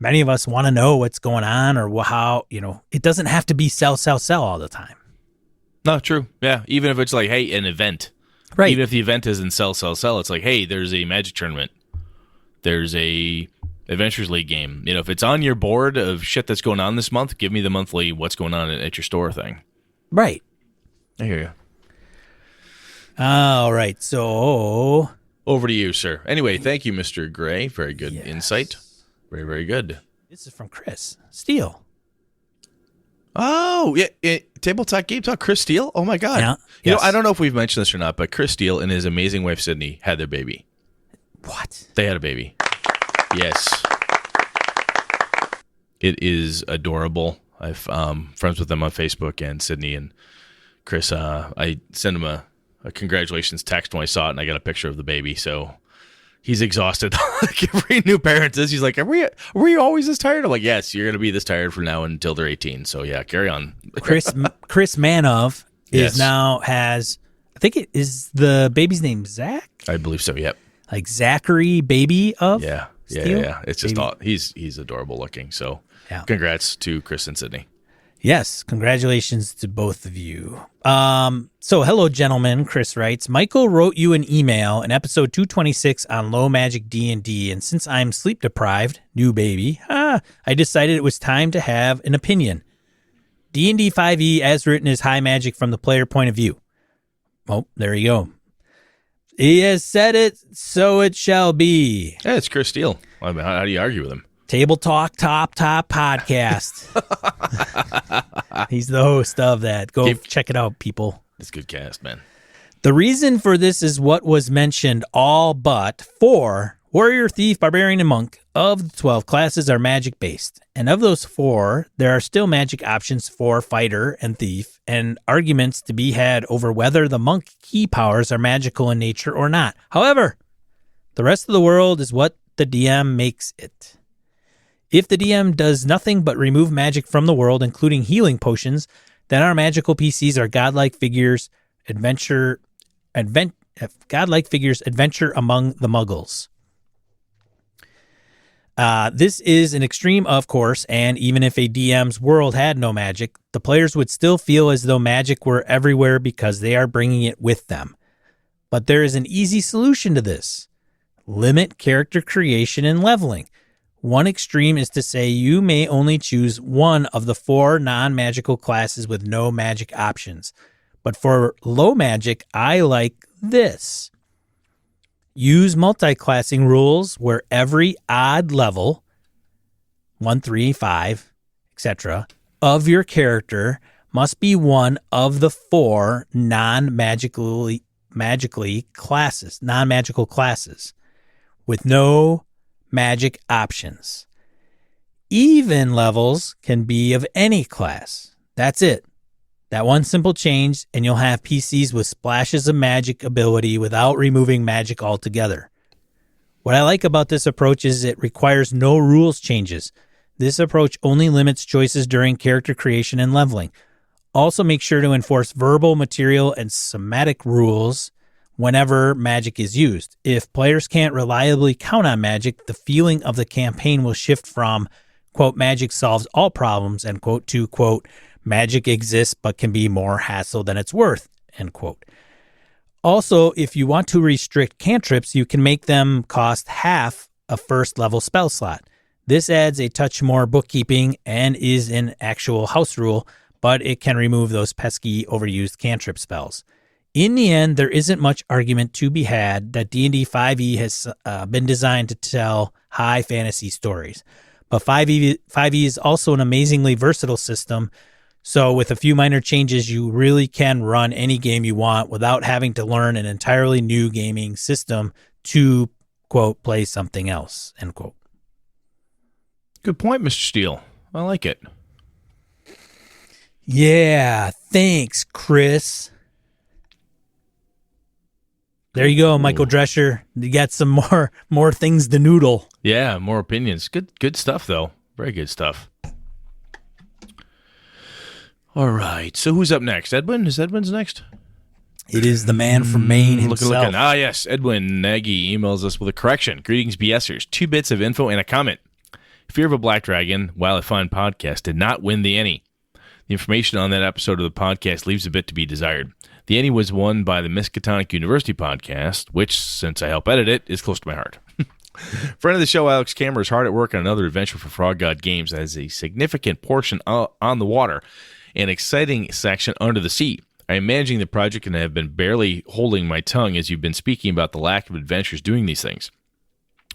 Speaker 1: many of us want to know what's going on, or how, it doesn't have to be sell all the time.
Speaker 2: No, true. Yeah. Even if it's like, hey, an event.
Speaker 1: Right.
Speaker 2: Even if the event isn't sell. It's like, hey, there's a Magic tournament. There's a Adventures League game. If it's on your board of shit that's going on this month, give me the monthly what's going on at your store thing.
Speaker 1: Right.
Speaker 2: I hear you.
Speaker 1: All right. So
Speaker 2: over to you, sir. Anyway, thank you, Mr. Gray. Very good insight. Very, very good.
Speaker 1: This is from Chris Steele.
Speaker 2: Oh, yeah. Tabletop Game Talk, Chris Steele? Oh, my God.
Speaker 1: Yeah.
Speaker 2: You know, I don't know if we've mentioned this or not, but Chris Steele and his amazing wife, Sydney, had their baby.
Speaker 1: What?
Speaker 2: They had a baby. Yes. It is adorable. I'm friends with them on Facebook, and Sydney and Chris, I sent him a congratulations text when I saw it, and I got a picture of the baby, so he's exhausted. Like every new parent is. He's like, were you always this tired? I'm like, yes, you're going to be this tired from now until they're 18. So yeah, carry on.
Speaker 1: Chris Manov has, I think it is the baby's name, Zach?
Speaker 2: I believe so. Yep.
Speaker 1: Like Zachary baby of
Speaker 2: Yeah.
Speaker 1: Steele?
Speaker 2: It's just he's adorable looking. So congrats to Chris and Sydney.
Speaker 1: Yes, congratulations to both of you. So hello, gentlemen. Chris writes, Michael wrote you an email in episode 226 on low magic D&D, and since I'm sleep deprived, new baby, I decided it was time to have an opinion. D&D 5e as written is high magic from the player point of view. Oh, there you go. He has said it, so it shall be.
Speaker 2: Yeah, it's Chris Steele. I mean, how do you argue with him?
Speaker 1: Table Talk Top Podcast. He's the host of that. Go check it out, people.
Speaker 2: It's a good cast, man.
Speaker 1: The reason for this is what was mentioned, all but 4 Warrior, Thief, Barbarian, and Monk of the 12 classes are magic-based. And of those 4, there are still magic options for Fighter and Thief, and arguments to be had over whether the Monk key powers are magical in nature or not. However, the rest of the world is what the DM makes it. If the DM does nothing but remove magic from the world, including healing potions, then our magical PCs are godlike figures, adventure adventure among the Muggles. This is an extreme, of course, and even if a DM's world had no magic, the players would still feel as though magic were everywhere because they are bringing it with them. But there is an easy solution to this. Limit character creation and leveling. One extreme is to say you may only choose one of the 4 non-magical classes with no magic options. But for low magic, I like this. Use multi-classing rules where every odd level, 1, 3, 5, etc., of your character must be one of the 4 non-magical classes with no magic options. Even levels can be of any class. That's it. That one simple change, and you'll have PCs with splashes of magic ability without removing magic altogether. What I like about this approach is it requires no rules changes. This approach only limits choices during character creation and leveling. Also make sure to enforce verbal, material, and somatic rules whenever magic is used. If players can't reliably count on magic, the feeling of the campaign will shift from, quote, magic solves all problems, end quote, to, quote, magic exists but can be more hassle than it's worth, end quote. Also, if you want to restrict cantrips, you can make them cost half a first level spell slot. This adds a touch more bookkeeping and is an actual house rule, but it can remove those pesky overused cantrip spells. In the end, there isn't much argument to be had that D&D 5e has been designed to tell high fantasy stories. But 5e is also an amazingly versatile system. So with a few minor changes, you really can run any game you want without having to learn an entirely new gaming system to, quote, play something else, end quote.
Speaker 2: Good point, Mr. Steele. I like it.
Speaker 1: Yeah, thanks, Chris. There you go, Michael Drescher. You got some more things to noodle.
Speaker 2: Yeah, more opinions. Good stuff, though. Very good stuff. All right. So who's up next? Edwin? Is Edwin's next?
Speaker 1: It is the man from Maine himself.
Speaker 2: Looking. Ah, yes. Edwin Nagy emails us with a correction. Greetings, BSers. 2 bits of info and a comment. Fear of a Black Dragon, while a fun podcast, did not win the Emmy. The information on that episode of the podcast leaves a bit to be desired. The Emmy was won by the Miskatonic University podcast, which, since I help edit it, is close to my heart. Friend of the show, Alex Kammer, is hard at work on another adventure for Frog God Games that has a significant portion on the water and exciting section under the sea. I am managing the project and have been barely holding my tongue as you've been speaking about the lack of adventures doing these things.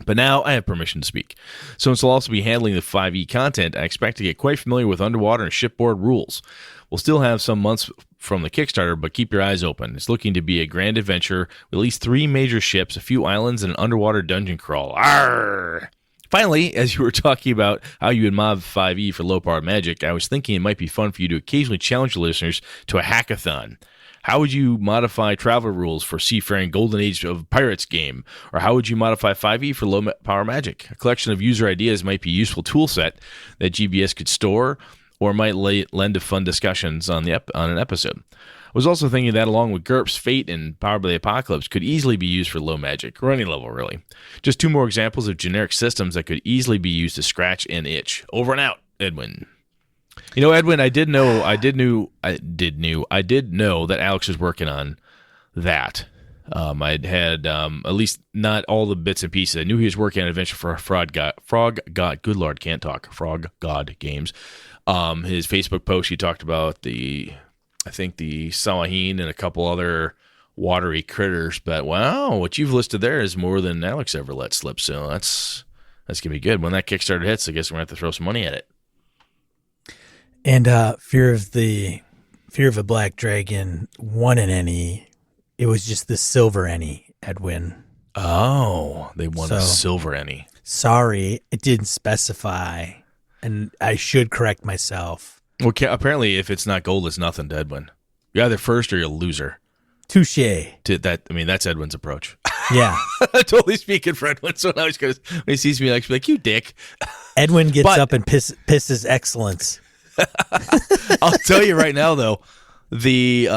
Speaker 2: But now I have permission to speak. Since I'll also be handling the 5e content, I expect to get quite familiar with underwater and shipboard rules. We'll still have some months from the Kickstarter, but keep your eyes open. It's looking to be a grand adventure with at least 3 major ships, a few islands, and an underwater dungeon crawl. Arrgh! Finally, as you were talking about how you would mod 5e for low-powered magic, I was thinking it might be fun for you to occasionally challenge the listeners to a hackathon. How would you modify travel rules for Seafaring Golden Age of Pirates game? Or how would you modify 5e for low-power magic? A collection of user ideas might be a useful tool set that GBS could store or might lend to fun discussions on an episode. I was also thinking that along with GURPS, Fate, and Powered by the Apocalypse could easily be used for low magic, or any level really. Just 2 more examples of generic systems that could easily be used to scratch and itch. Over and out, Edwin. You know, Edwin, I did know that Alex was working on that. I'd had at least not all the bits and pieces. I knew he was working on Adventure for Frog God. Good Lord, can't talk. Frog God Games. His Facebook post, he talked about the Sawahin and a couple other watery critters. But wow, what you've listed there is more than Alex ever let slip. So that's gonna be good. When that Kickstarter hits, I guess we're gonna have to throw some money at it.
Speaker 1: And Fear of a Black Dragon won an Ennie. It was just the silver Ennie, Edwin.
Speaker 2: Oh, they won a silver Ennie.
Speaker 1: Sorry, it didn't specify, and I should correct myself.
Speaker 2: Well, apparently, if it's not gold, it's nothing to Edwin. You're either first or you're a loser.
Speaker 1: Touche.
Speaker 2: That's Edwin's approach.
Speaker 1: Yeah.
Speaker 2: Totally speaking for Edwin. So now when he sees me, like, you dick.
Speaker 1: Edwin gets up and pisses excellence.
Speaker 2: I'll tell you right now, though, the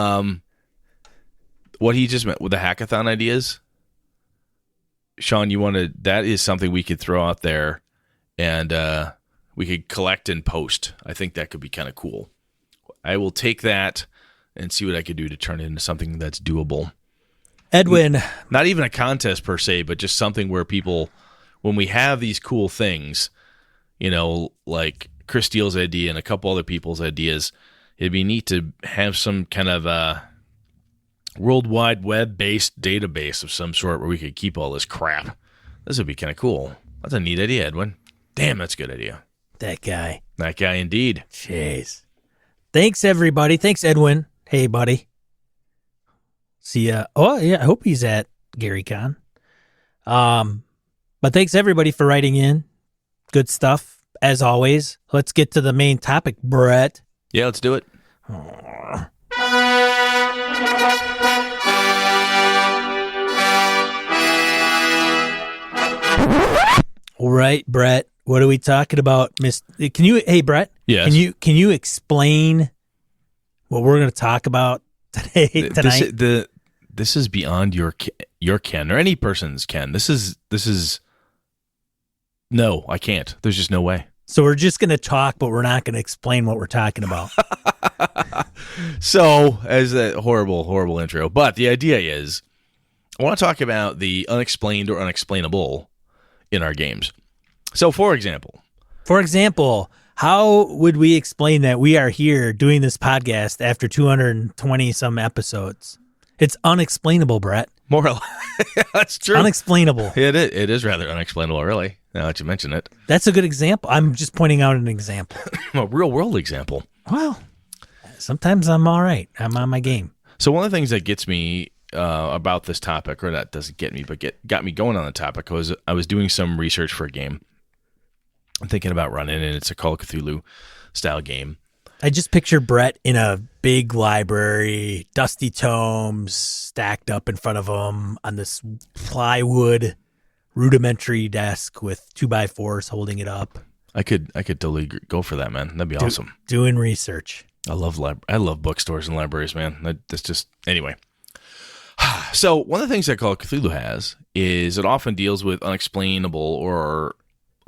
Speaker 2: what he just meant with the hackathon ideas, Sean, that is something we could throw out there and we could collect and post. I think that could be kind of cool. I will take that and see what I could do to turn it into something that's doable.
Speaker 1: Edwin.
Speaker 2: Not even a contest per se, but just something where people, when we have these cool things, like Chris Steele's idea and a couple other people's ideas, it'd be neat to have some kind of World Wide Web-based database of some sort where we could keep all this crap. This would be kind of cool. That's a neat idea, Edwin. Damn, that's a good idea.
Speaker 1: That guy.
Speaker 2: That guy indeed.
Speaker 1: Jeez. Thanks, everybody. Thanks, Edwin. Hey, buddy. See ya. Oh, yeah, I hope he's at GaryCon. But thanks, everybody, for writing in. Good stuff, as always. Let's get to the main topic, Brett.
Speaker 2: Yeah, let's do it.
Speaker 1: All right, Brett. What are we talking about? Hey, Brett?
Speaker 2: Yes.
Speaker 1: Can you explain what we're going to talk about tonight?
Speaker 2: This is beyond your ken or any person's ken. This is no, I can't. There's just no way.
Speaker 1: So we're just going to talk, but we're not going to explain what we're talking about.
Speaker 2: So, as a horrible, horrible intro, but the idea is I want to talk about the unexplained or unexplainable in our games. So, for example, how would we explain that we are here doing this podcast after 220 some episodes? It's unexplainable, Brett. More or less. That's true.
Speaker 1: Unexplainable.
Speaker 2: It is rather unexplainable, really, now that you mention it.
Speaker 1: That's a good example. I'm just pointing out an example.
Speaker 2: A real-world example.
Speaker 1: Well, sometimes I'm all right. I'm on my game.
Speaker 2: So one of the things that gets me about this topic, or that doesn't get me, but got me going on the topic, was I was doing some research for a game I'm thinking about running, and it's a Call of Cthulhu style game.
Speaker 1: I just picture Brett in a big library, dusty tomes stacked up in front of him on this plywood rudimentary desk with 2x4s holding it up.
Speaker 2: I could totally go for that, man. That'd be awesome.
Speaker 1: Doing research.
Speaker 2: I love bookstores and libraries, man. That's just anyway. So one of the things that Call of Cthulhu has is it often deals with unexplainable or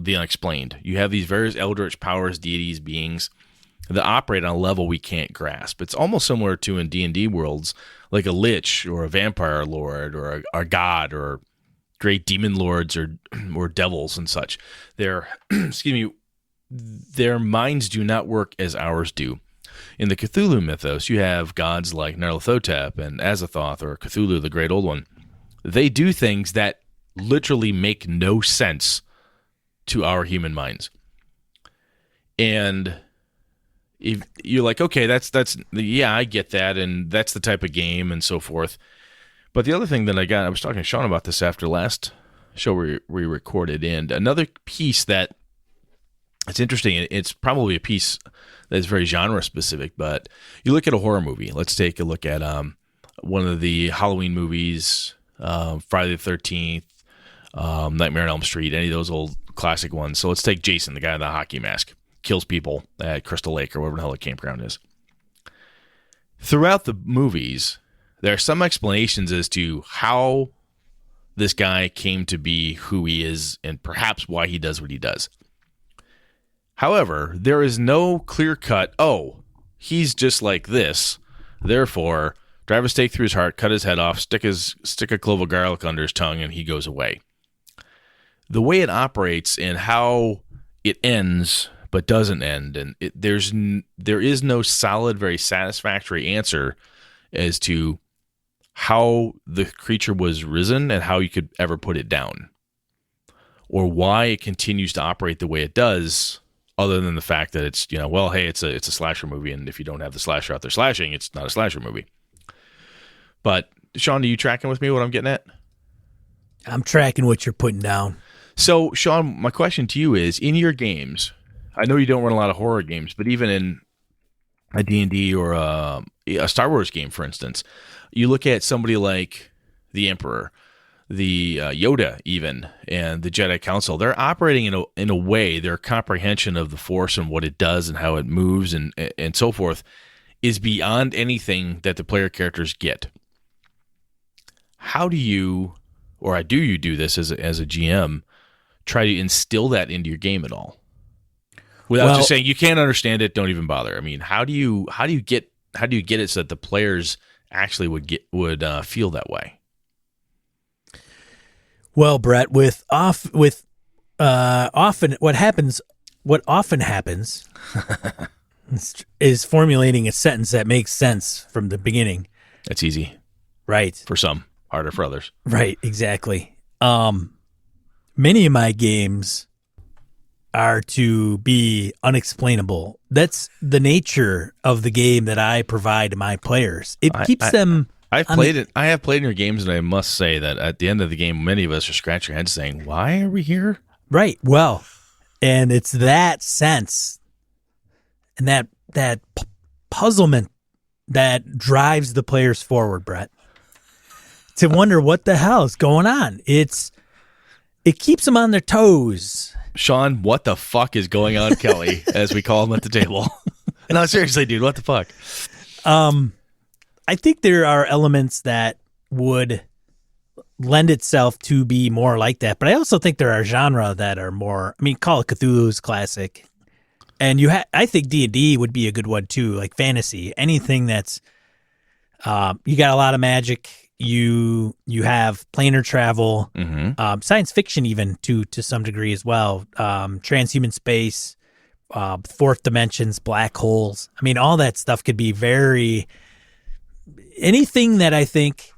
Speaker 2: the unexplained. You have these various eldritch powers, deities, beings that operate on a level we can't grasp. It's almost similar to in D&D worlds, like a lich or a vampire lord or a god or great demon lords or devils and such. Their minds do not work as ours do. In the Cthulhu mythos, you have gods like Nyarlathotep and Azathoth or Cthulhu, the Great Old One. They do things that literally make no sense to our human minds. And if you're like, okay, that's yeah, I get that, and that's the type of game and so forth. But the other thing that I was talking to Sean about this after last show we recorded, and another piece that it's interesting. It's probably a piece that's very genre specific, but you look at a horror movie. Let's take a look at one of the Halloween movies, Friday the 13th, Nightmare on Elm Street, any of those old classic ones. So let's take Jason, the guy in the hockey mask, kills people at Crystal Lake or wherever the hell the campground is. Throughout the movies, there are some explanations as to how this guy came to be who he is and perhaps why he does what he does. However, there is no clear-cut, he's just like this, therefore, drive a stake through his heart, cut his head off, stick a clove of garlic under his tongue, and he goes away. The way it operates and how it ends but doesn't end, and there is no solid, very satisfactory answer as to how the creature was risen and how you could ever put it down, or why it continues to operate the way it does, other than the fact that it's, hey, it's a slasher movie, and if you don't have the slasher out there slashing, it's not a slasher movie. But Sean, are you tracking with me what I'm getting at?
Speaker 1: I'm tracking what you're putting down.
Speaker 2: So, Sean, my question to you is, in your games, I know you don't run a lot of horror games, but even in a D&D or a Star Wars game, for instance, you look at somebody like the Emperor, the Yoda even, and the Jedi Council. They're operating in a way, their comprehension of the Force and what it does and how it moves and so forth is beyond anything that the player characters get. how do you, or do you do this as a GM, try to instill that into your game at all? Without just saying you can't understand it, don't even bother. I mean, how do you get it so that the players actually would feel that way?
Speaker 1: Well, Brett, often what often happens is formulating a sentence that makes sense from the beginning.
Speaker 2: That's easy,
Speaker 1: right?
Speaker 2: For some, harder for others.
Speaker 1: Right, exactly. Many of my games are to be unexplainable. That's the nature of the game that I provide to my players. It keeps them.
Speaker 2: I have played in your games, and I must say that at the end of the game, many of us are scratching our heads saying, "Why are we here?"
Speaker 1: Right. Well, and it's that sense and that puzzlement that drives the players forward, Brett. To wonder what the hell is going on. It keeps them on their toes.
Speaker 2: Sean, what the fuck is going on, Kelly, as we call him at the table? No, seriously, dude, what the fuck?
Speaker 1: I think there are elements that would lend itself to be more like that, but I also think there are genre that are more. I mean, Call of Cthulhu's classic, and I think D&D would be a good one too, like fantasy. Anything that's you got a lot of magic. You have planar travel, science fiction even to some degree as well. Transhuman space, fourth dimensions, black holes. I mean, all that stuff could be very. Anything that I think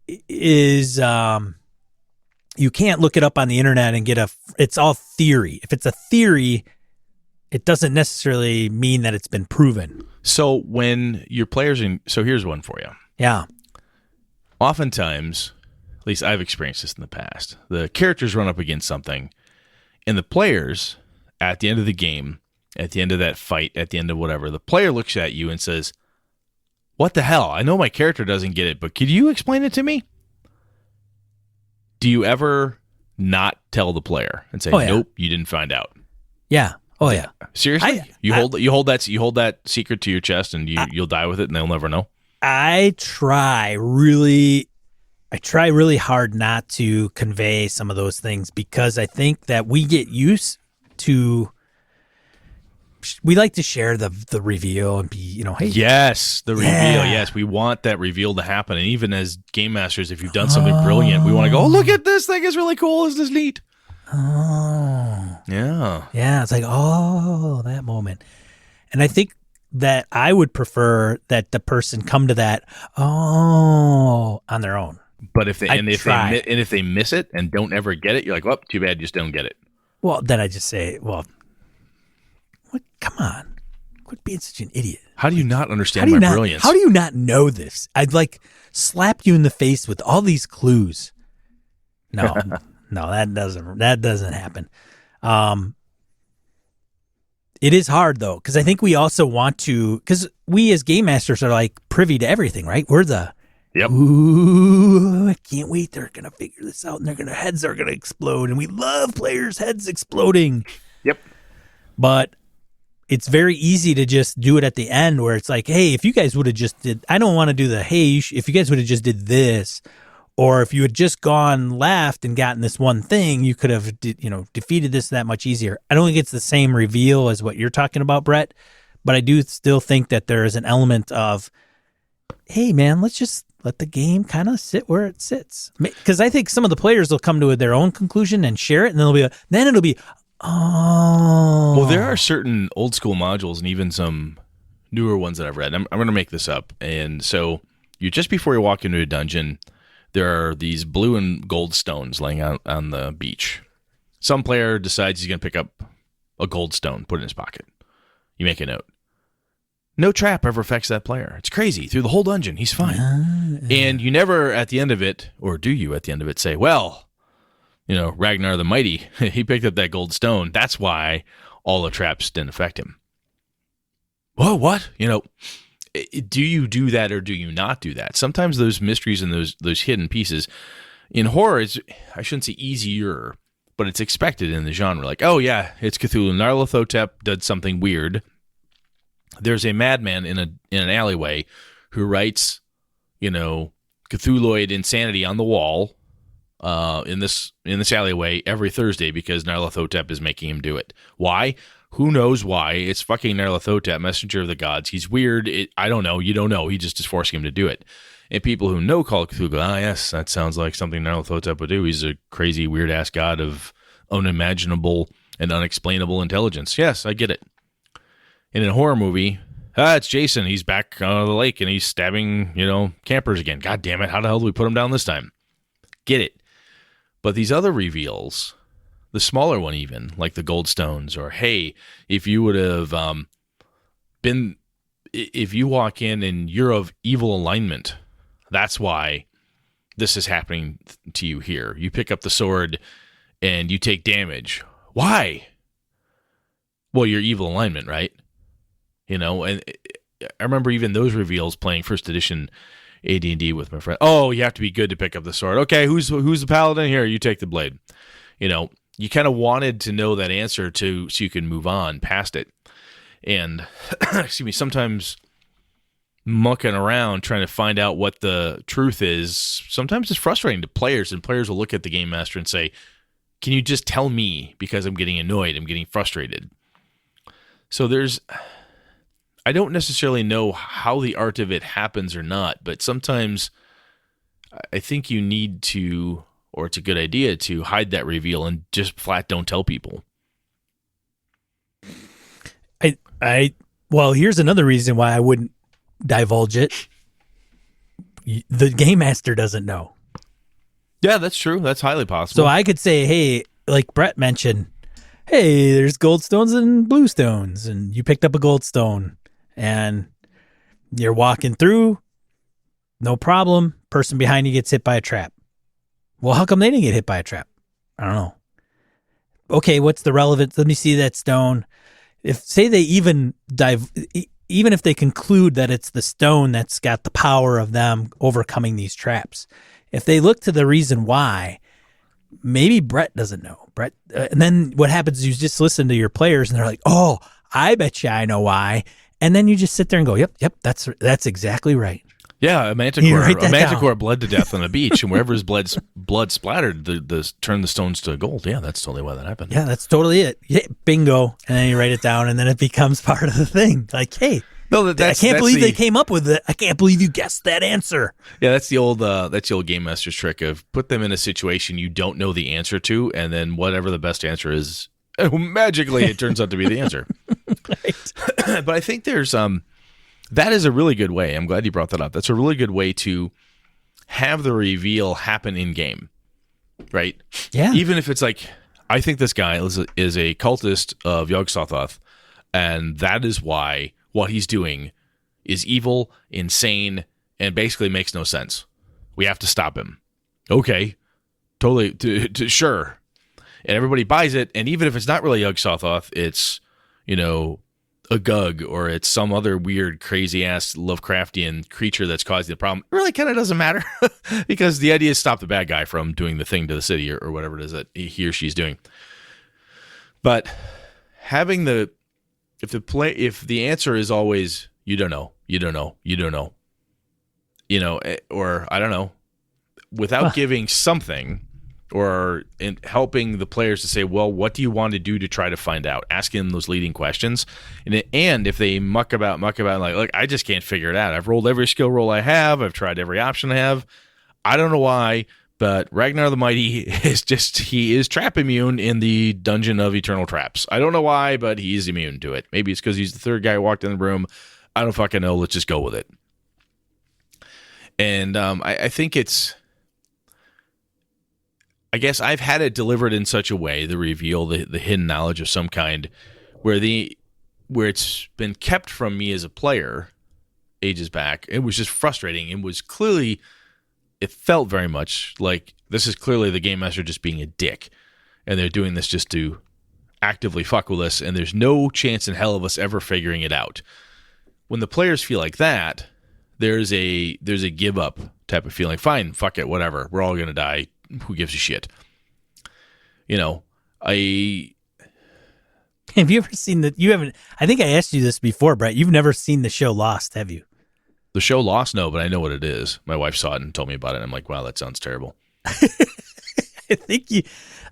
Speaker 1: is you can't look it up on the internet and get it's all theory. If it's a theory, it doesn't necessarily mean that it's been proven.
Speaker 2: So when your players so here's one for you.
Speaker 1: Yeah.
Speaker 2: Oftentimes, at least I've experienced this in the past, the characters run up against something, and the players, at the end of the game, at the end of that fight, at the end of whatever, the player looks at you and says, "What the hell? I know my character doesn't get it, but could you explain it to me?" Do you ever not tell the player and say, "Nope, you didn't find out"?
Speaker 1: Yeah. Oh yeah.
Speaker 2: Seriously? You hold that secret to your chest, and you'll die with it, and they'll never know.
Speaker 1: I try really hard not to convey some of those things because I think that we get used to. We like to share the reveal and be, hey.
Speaker 2: Yes, the reveal. Yes, we want that reveal to happen. And even as game masters, if you've done something brilliant, we want to go, "Oh, look at this thing is really cool. Isn't this neat?"
Speaker 1: Oh.
Speaker 2: Yeah.
Speaker 1: Yeah, it's like, that moment. And I think that I would prefer that the person come to that, on their own.
Speaker 2: But if they miss it and don't ever get it, you're like, "Well, too bad, you just don't get it."
Speaker 1: Well, then I just say, "Well, what? Come on, quit being such an idiot."
Speaker 2: How do you not understand my brilliance?
Speaker 1: How do you not know this? I'd slap you in the face with all these clues. No, that doesn't happen. It is hard though, because I think we also want to, because we as game masters are privy to everything, right? We're the
Speaker 2: Yep.
Speaker 1: Ooh, I can't wait. They're gonna figure this out, and their heads are gonna explode, and we love players' heads exploding.
Speaker 2: Yep.
Speaker 1: But it's very easy to just do it at the end, where it's like, hey, if you guys would have just did. I don't want to do the hey. If you guys would have just did this, or if you had just gone left and gotten this one thing, you could have defeated this that much easier. I don't think it's the same reveal as what you're talking about, Brett, but I do still think that there is an element of, hey, man, let's just let the game kind of sit where it sits. Because I think some of the players will come to their own conclusion and share it, and then it'll be, oh.
Speaker 2: Well, there are certain old school modules and even some newer ones that I've read. I'm going to make this up. And so just before you walk into a dungeon, there are these blue and gold stones laying out on the beach. Some player decides he's going to pick up a gold stone, put it in his pocket. You make a note. No trap ever affects that player. It's crazy. Through the whole dungeon, he's fine. And you never, at the end of it, or do you at the end of it, say, well, Ragnar the Mighty, he picked up that gold stone. That's why all the traps didn't affect him. Whoa, what? Do you do that or do you not do that? Sometimes those mysteries and those hidden pieces in horror, I shouldn't say easier, but it's expected in the genre. Like, oh yeah, it's Cthulhu. Nyarlathotep did something weird. There's a madman in an alleyway who writes, Cthulhuoid insanity on the wall in this alleyway every Thursday because Nyarlathotep is making him do it. Why? Who knows why? It's fucking Nyarlathotep, messenger of the gods. He's weird. I don't know. You don't know. He just is forcing him to do it. And people who know Call of Cthulhu go, yes, that sounds like something Nyarlathotep would do. He's a crazy, weird-ass god of unimaginable and unexplainable intelligence. Yes, I get it. And in a horror movie, it's Jason. He's back on the lake, and he's stabbing, campers again. God damn it. How the hell do we put him down this time? Get it. But these other reveals, the smaller one even, like the Goldstones, or, hey, if you would have if you walk in and you're of evil alignment, that's why this is happening to you here. You pick up the sword and you take damage. Why? Well, your evil alignment, right? And I remember even those reveals playing first edition AD&D with my friend. Oh, you have to be good to pick up the sword. Okay, who's the paladin here? You take the blade. You kind of wanted to know that answer so you can move on past it. And excuse me, sometimes mucking around trying to find out what the truth is, sometimes it's frustrating to players, and players will look at the game master and say, can you just tell me, because I'm getting annoyed, I'm getting frustrated. So I don't necessarily know how the art of it happens or not, but sometimes I think you need to, or it's a good idea to hide that reveal and just flat don't tell people.
Speaker 1: Well, here's another reason why I wouldn't divulge it. The game master doesn't know.
Speaker 2: Yeah, that's true. That's highly possible.
Speaker 1: So I could say, hey, like Brett mentioned, hey, there's goldstones and bluestones, and you picked up a goldstone, and you're walking through, no problem. Person behind you gets hit by a trap. Well, how come they didn't get hit by a trap? I don't know. Okay, what's the relevance? Let me see that stone. If say they even if they conclude that it's the stone that's got the power of them overcoming these traps, if they look to the reason why, maybe Brett doesn't know. And then what happens is you just listen to your players and they're like, oh, I bet you I know why. And then you just sit there and go, yep, that's exactly right.
Speaker 2: Yeah, a manticore bled to death on a beach, and wherever his blood splattered, turn the stones to gold. Yeah, that's totally why that happened.
Speaker 1: Yeah, that's totally it. Yeah, bingo. And then you write it down, and then it becomes part of the thing. Like, hey, I can't believe they came up with it. I can't believe you guessed that answer.
Speaker 2: Yeah, that's the old game master's trick of put them in a situation you don't know the answer to, and then whatever the best answer is, magically it turns out to be the answer.
Speaker 1: Right.
Speaker 2: But I think there's that is a really good way. I'm glad you brought that up. That's a really good way to have the reveal happen in game, right?
Speaker 1: Yeah.
Speaker 2: Even if it's like, I think this guy is a cultist of Yog-Sothoth, and that is why what he's doing is evil, insane, and basically makes no sense. We have to stop him. Okay, totally, sure. And everybody buys it, and even if it's not really Yog-Sothoth, it's, a Gug, or it's some other weird, crazy-ass Lovecraftian creature that's causing the problem. It really kind of doesn't matter because the idea is stop the bad guy from doing the thing to the city or whatever it is that he or she's doing. But having if the answer is always, you don't know, or I don't know, without giving something or in helping the players to say, well, what do you want to do to try to find out? Asking them those leading questions. And if they muck about like, look, I just can't figure it out. I've rolled every skill roll I have. I've tried every option I have. I don't know why, but Ragnar the Mighty he is trap immune in the Dungeon of Eternal Traps. I don't know why, but he's immune to it. Maybe it's because he's the third guy who walked in the room. I don't fucking know. Let's just go with it. And I think I guess I've had it delivered in such a way, the reveal, the hidden knowledge of some kind, where it's been kept from me as a player ages back. It was just frustrating. It felt very much like this is clearly the game master just being a dick, and they're doing this just to actively fuck with us, and there's no chance in hell of us ever figuring it out. When the players feel like that, there's a give up type of feeling. Fine, fuck it, whatever. We're all gonna die. Who gives a shit? Have you
Speaker 1: ever seen you haven't, I think I asked you this before, Brett. You've never seen the show Lost, have you?
Speaker 2: The show Lost, no, but I know what it is. My wife saw it and told me about it. And I'm like, wow, that sounds terrible.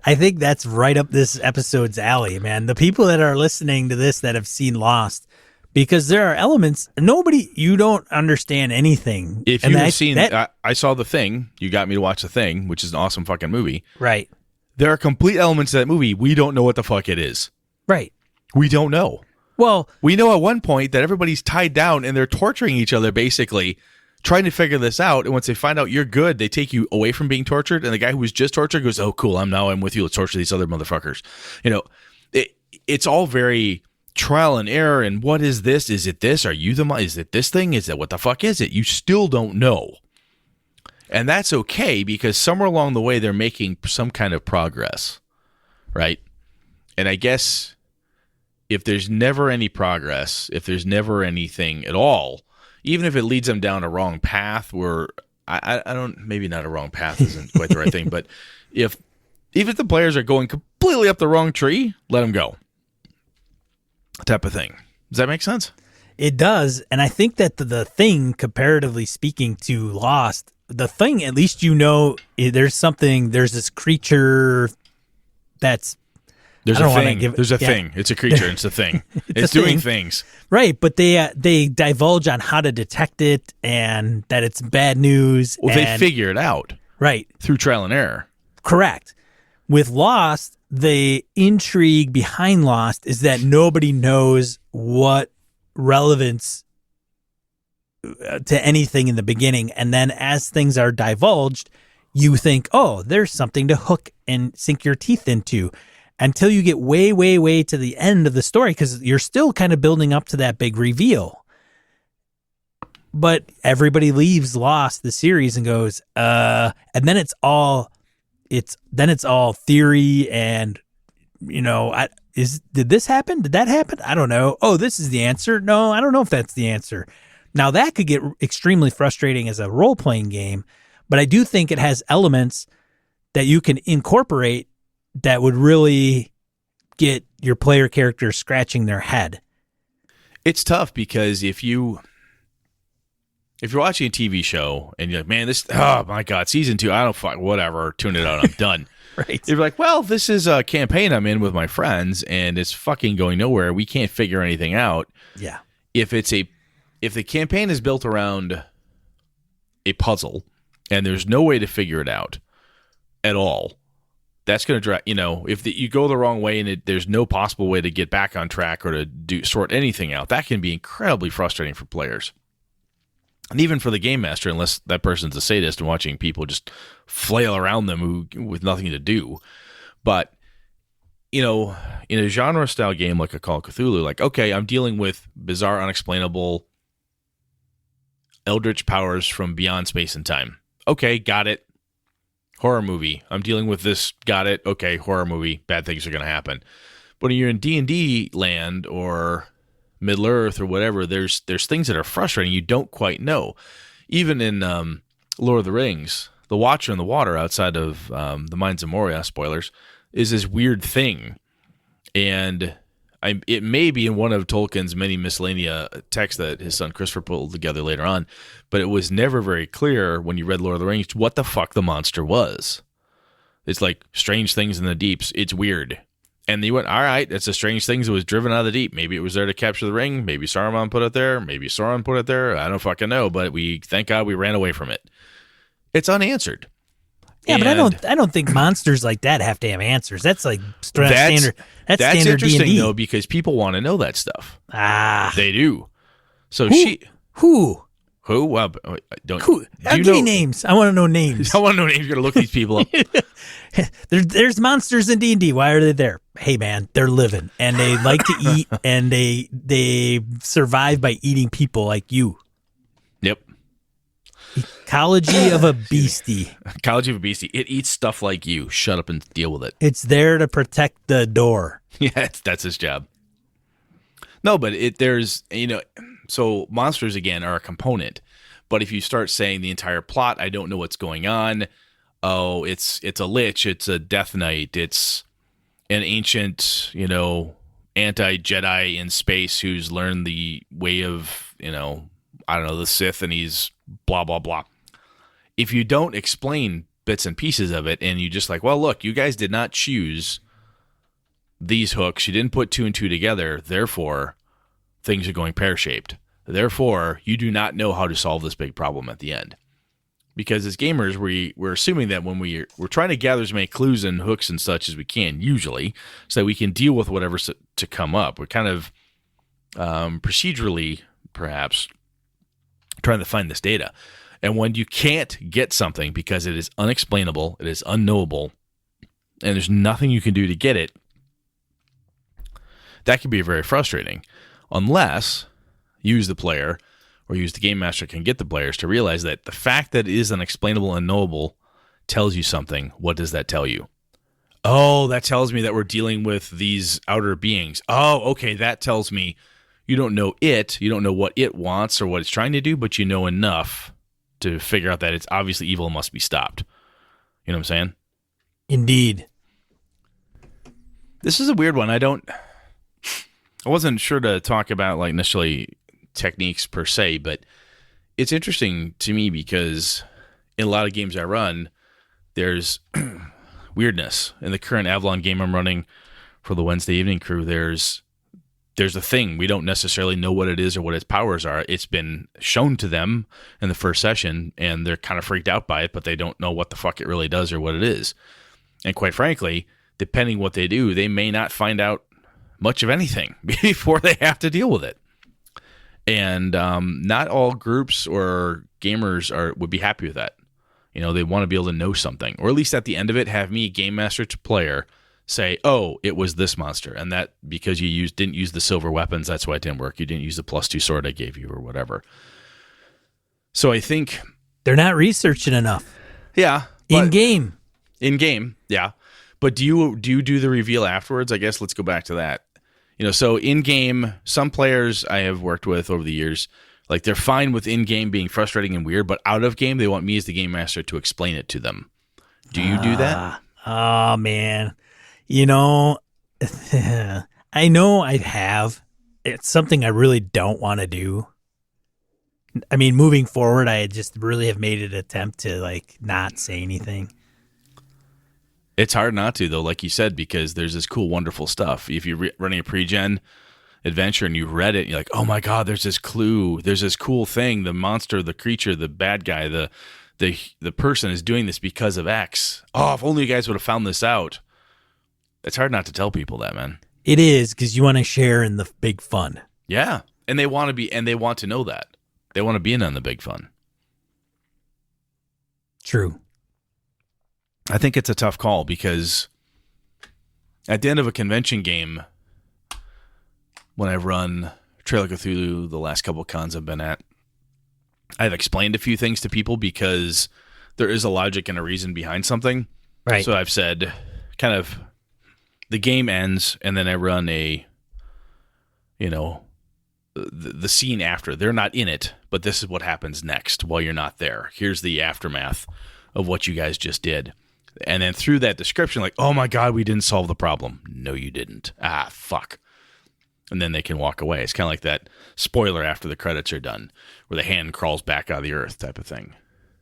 Speaker 1: I think that's right up this episode's alley, man. The people that are listening to this that have seen Lost, because there are elements, you don't understand anything.
Speaker 2: If you have seen, I saw The Thing. You got me to watch The Thing, which is an awesome fucking movie.
Speaker 1: Right.
Speaker 2: There are complete elements of that movie. We don't know what the fuck it is.
Speaker 1: Right.
Speaker 2: We don't know.
Speaker 1: Well,
Speaker 2: we know at one point that everybody's tied down and they're torturing each other, basically trying to figure this out. And once they find out you're good, they take you away from being tortured. And the guy who was just tortured goes, "Oh, cool. I'm with you. Let's torture these other motherfuckers." It's all very trial and error. And what is this? Is it this? Are you is it this thing? Is it what the fuck is it? You still don't know. And that's okay, because somewhere along the way, they're making some kind of progress. Right. And I guess if there's never any progress, if there's never anything at all, even if it leads them down a wrong path, where I don't, maybe not a wrong path isn't quite the right thing, but if the players are going completely up the wrong tree, let them go. Type of thing. Does that make sense?
Speaker 1: It does. And I think that the Thing, comparatively speaking to Lost, the Thing, at least there's this creature that's,
Speaker 2: there's a thing. There's a thing. It's a creature. It's a thing. It's doing things.
Speaker 1: Right, but they divulge on how to detect it and that it's bad news.
Speaker 2: Well, they figure it out.
Speaker 1: Right.
Speaker 2: Through trial and error.
Speaker 1: Correct. With Lost, the intrigue behind Lost is that nobody knows what relevance to anything in the beginning. And then as things are divulged, you think, oh, there's something to hook and sink your teeth into. Until you get way, way, way to the end of the story, because you're still kind of building up to that big reveal. But everybody leaves Lost, the series, and goes, and then it's all theory and, did this happen? Did that happen? I don't know. Oh, this is the answer. No, I don't know if that's the answer. Now that could get extremely frustrating as a role-playing game, but I do think it has elements that you can incorporate that would really get your player character scratching their head.
Speaker 2: It's tough because if you're watching a TV show and you're like, man, oh my God, season 2, I don't fuck, whatever, tune it out, I'm done.
Speaker 1: Right.
Speaker 2: You're like, well, this is a campaign I'm in with my friends and it's fucking going nowhere. We can't figure anything out.
Speaker 1: Yeah.
Speaker 2: If the campaign is built around a puzzle and there's no way to figure it out at all, that's going to drive, if you go the wrong way and there's no possible way to get back on track or to sort anything out, that can be incredibly frustrating for players. And even for the game master, unless that person's a sadist and watching people just flail around them with nothing to do. But, in a genre-style game like a Call of Cthulhu, like, okay, I'm dealing with bizarre, unexplainable eldritch powers from beyond space and time. Okay, got it. Horror movie. I'm dealing with this. Got it. Okay, horror movie. Bad things are going to happen. But when you're in D&D land or Middle Earth or whatever, there's things that are frustrating. You don't quite know. Even in Lord of the Rings, the Watcher in the water outside of the Mines of Moria, spoilers, is this weird thing. And it may be in one of Tolkien's many miscellanea texts that his son Christopher pulled together later on, but it was never very clear when you read Lord of the Rings what the fuck the monster was. It's like strange things in the deeps. It's weird. And they went, all right, it's a strange thing that was driven out of the deep. Maybe it was there to capture the ring. Maybe Saruman put it there. Maybe Sauron put it there. I don't fucking know, but thank God we ran away from it. It's unanswered.
Speaker 1: Yeah, but I don't think monsters like that have to have answers. That's like standard. That's standard
Speaker 2: interesting
Speaker 1: D&D.
Speaker 2: though, because people want to know that stuff.
Speaker 1: They
Speaker 2: do. So
Speaker 1: who?
Speaker 2: Well,
Speaker 1: Give me names. I want to know names.
Speaker 2: I want to know names. You're gonna look these people up.
Speaker 1: There's monsters in D&D. Why are they there? Hey man, they're living and they like to eat and they survive by eating people like you.
Speaker 2: Yep.
Speaker 1: Ecology of a beastie.
Speaker 2: Ecology of a beastie. It eats stuff like you. Shut up and deal with it.
Speaker 1: It's there to protect the door.
Speaker 2: Yeah, that's his job. No, but so monsters again are a component. But if you start saying the entire plot, I don't know what's going on. Oh, it's a lich. It's a Death Knight. It's an ancient, anti-Jedi in space who's learned the way of, I don't know, the Sith and he's blah, blah, blah. If you don't explain bits and pieces of it and you just like, well, look, you guys did not choose these hooks. You didn't put two and two together. Therefore, things are going pear-shaped. Therefore, you do not know how to solve this big problem at the end. Because as gamers, we're assuming that when we're trying to gather as many clues and hooks and such as we can, usually, so that we can deal with whatever's to come up. We're kind of procedurally, perhaps, trying to find this data. And when you can't get something because it is unexplainable, it is unknowable, and there's nothing you can do to get it, that can be very frustrating. Unless you as the player or you as the game master can get the players to realize that the fact that it is unexplainable and unknowable tells you something. What does that tell you? Oh, that tells me that we're dealing with these outer beings. Oh, okay, that tells me you don't know it. You don't know what it wants or what it's trying to do, but you know enough to figure out that it's obviously evil and must be stopped. You know what I'm saying?
Speaker 1: Indeed.
Speaker 2: This is a weird one. I wasn't sure to talk about like necessarily techniques per se, but it's interesting to me because in a lot of games I run, there's weirdness. In the current Avalon game I'm running for the Wednesday evening crew, there's a thing. We don't necessarily know what it is or what its powers are. It's been shown to them in the first session, and they're kind of freaked out by it, but they don't know what the fuck it really does or what it is. And quite frankly, depending what they do, they may not find out much of anything before they have to deal with it. And not all groups or gamers would be happy with that. You know, they want to be able to know something, or at least at the end of it, have me, game master to player, say, oh, it was this monster, and that because you didn't use the silver weapons, that's why it didn't work. You didn't use the +2 sword I gave you or whatever. So I think
Speaker 1: they're not researching enough.
Speaker 2: Yeah.
Speaker 1: In game,
Speaker 2: yeah. But do you do the reveal afterwards? I guess let's go back to that. You know, so in game, some players I have worked with over the years, like they're fine with in game being frustrating and weird, but out of game they want me as the game master to explain it to them. Do you do that?
Speaker 1: Oh man. You know, I know I have. It's something I really don't want to do. I mean, moving forward, I just really have made an attempt to like not say anything.
Speaker 2: It's hard not to, though, like you said, because there's this cool, wonderful stuff. If you're running a pre-gen adventure and you've read it, you're like, oh my God, there's this clue. There's this cool thing. The monster, the creature, the bad guy, the person is doing this because of X. Oh, if only you guys would have found this out. It's hard not to tell people that, man.
Speaker 1: It is, because you want to share in the big fun.
Speaker 2: Yeah, and they want to know that. They want to be in on the big fun.
Speaker 1: True.
Speaker 2: I think it's a tough call because at the end of a convention game, when I run Trail of Cthulhu, the last couple of cons I've been at, I've explained a few things to people because there is a logic and a reason behind something.
Speaker 1: Right.
Speaker 2: So I've said kind of the game ends and then I run the scene after. They're not in it, but this is what happens next while you're not there. Here's the aftermath of what you guys just did. And then through that description, like, oh my God, we didn't solve the problem. No, you didn't. Ah, fuck. And then they can walk away. It's kind of like that spoiler after the credits are done, where the hand crawls back out of the earth type of thing.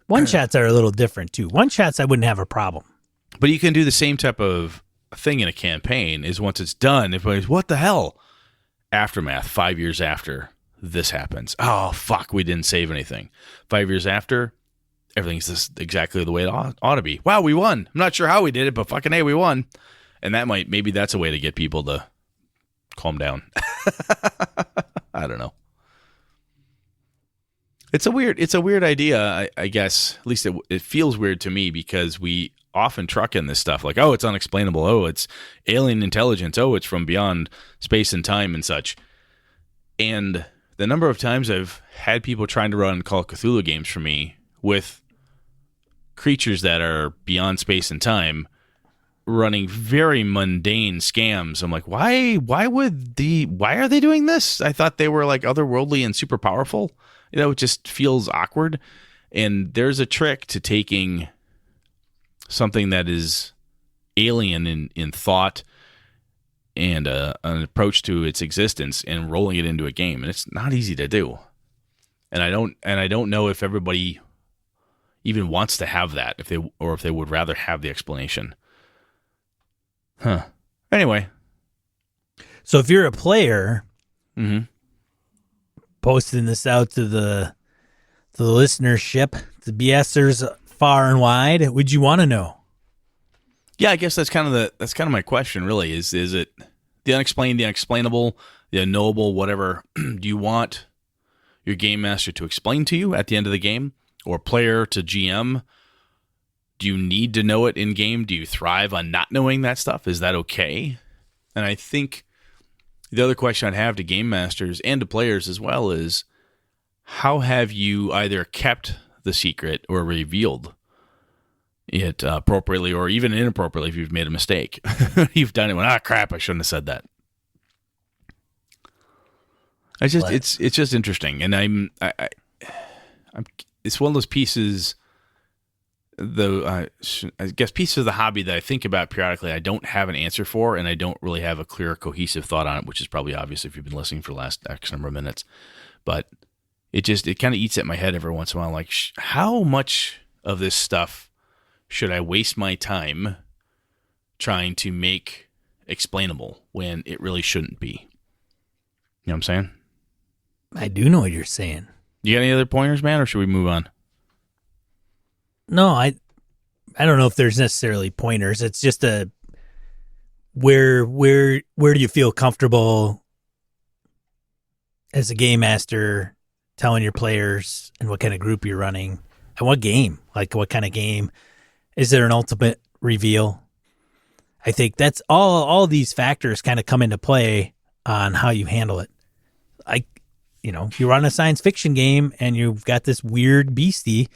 Speaker 1: One-shots are a little different, too. One-shots, I wouldn't have a problem.
Speaker 2: But you can do the same type of thing in a campaign, is once it's done, everybody's, what the hell? Aftermath, 5 years after this happens. Oh, fuck, we didn't save anything. 5 years after, everything's just exactly the way it ought to be. Wow, we won. I'm not sure how we did it, but fucking hey, we won. And maybe that's a way to get people to calm down. I don't know. It's a weird idea, I guess. At least it feels weird to me because we often truck in this stuff like, oh, it's unexplainable. Oh, it's alien intelligence. Oh, it's from beyond space and time and such. And the number of times I've had people trying to run Call of Cthulhu games for me with creatures that are beyond space and time running very mundane scams. I'm like, why are they doing this? I thought they were like otherworldly and super powerful. It just feels awkward. And there's a trick to taking something that is alien in thought and an approach to its existence and rolling it into a game. And it's not easy to do. And I don't know if everybody even wants to have that, if they would rather have the explanation. Huh. Anyway.
Speaker 1: So if you're a player,
Speaker 2: Mm-hmm.
Speaker 1: posting this out to the listenership, the BSers far and wide, would you want to know?
Speaker 2: Yeah, I guess that's kind of my question. Really, is it the unexplained, the unexplainable, the unknowable, whatever? Do you want your game master to explain to you at the end of the game, or player to GM? Do you need to know it in game? Do you thrive on not knowing that stuff? Is that okay? And I think the other question I'd have to game masters and to players as well is, how have you either kept the secret or revealed it appropriately or even inappropriately if you've made a mistake? You've done it when, crap, I shouldn't have said that. It's just interesting. And I'm it's one of those pieces, I guess pieces of the hobby that I think about periodically. I don't have an answer for, and I don't really have a clear, cohesive thought on it, which is probably obvious if you've been listening for the last X number of minutes. But it kind of eats at my head every once in a while. Like, how much of this stuff should I waste my time trying to make explainable when it really shouldn't be? You know what I'm saying?
Speaker 1: I do know what you're saying.
Speaker 2: You got any other pointers, man, or should we move on?
Speaker 1: No, I don't know if there's necessarily pointers. It's just a where do you feel comfortable as a game master telling your players and what kind of group you're running and what game, like what kind of game. Is there an ultimate reveal? I think that's all these factors kind of come into play on how you handle it. If you run a science fiction game and you've got this weird beastie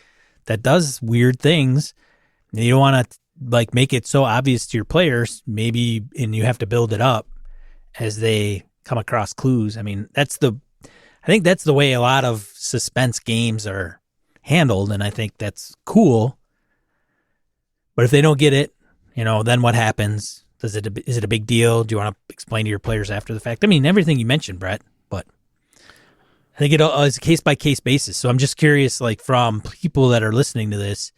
Speaker 1: that does weird things, and you don't want to like make it so obvious to your players, maybe, and you have to build it up as they come across clues. I mean, I think that's the way a lot of suspense games are handled, and I think that's cool. But if they don't get it, then what happens? Is it a big deal? Do you want to explain to your players after the fact? I mean, everything you mentioned, Brett, but I think it's a case-by-case basis. So I'm just curious, like, from people that are listening to this,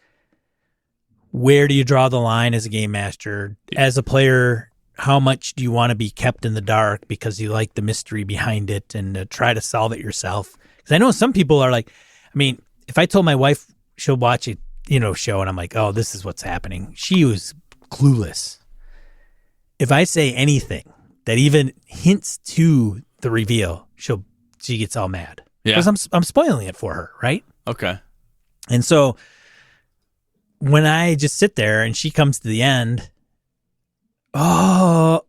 Speaker 1: where do you draw the line as a game master? As a player, how much do you want to be kept in the dark because you like the mystery behind it and try to solve it yourself? Because I know some people are like, if I told my wife she'll watch a show and I'm like, oh, this is what's happening, she was clueless. If I say anything that even hints to the reveal, she gets all mad.
Speaker 2: Yeah.
Speaker 1: Because I'm spoiling it for her, right?
Speaker 2: Okay.
Speaker 1: And so when I just sit there and she comes to the end, and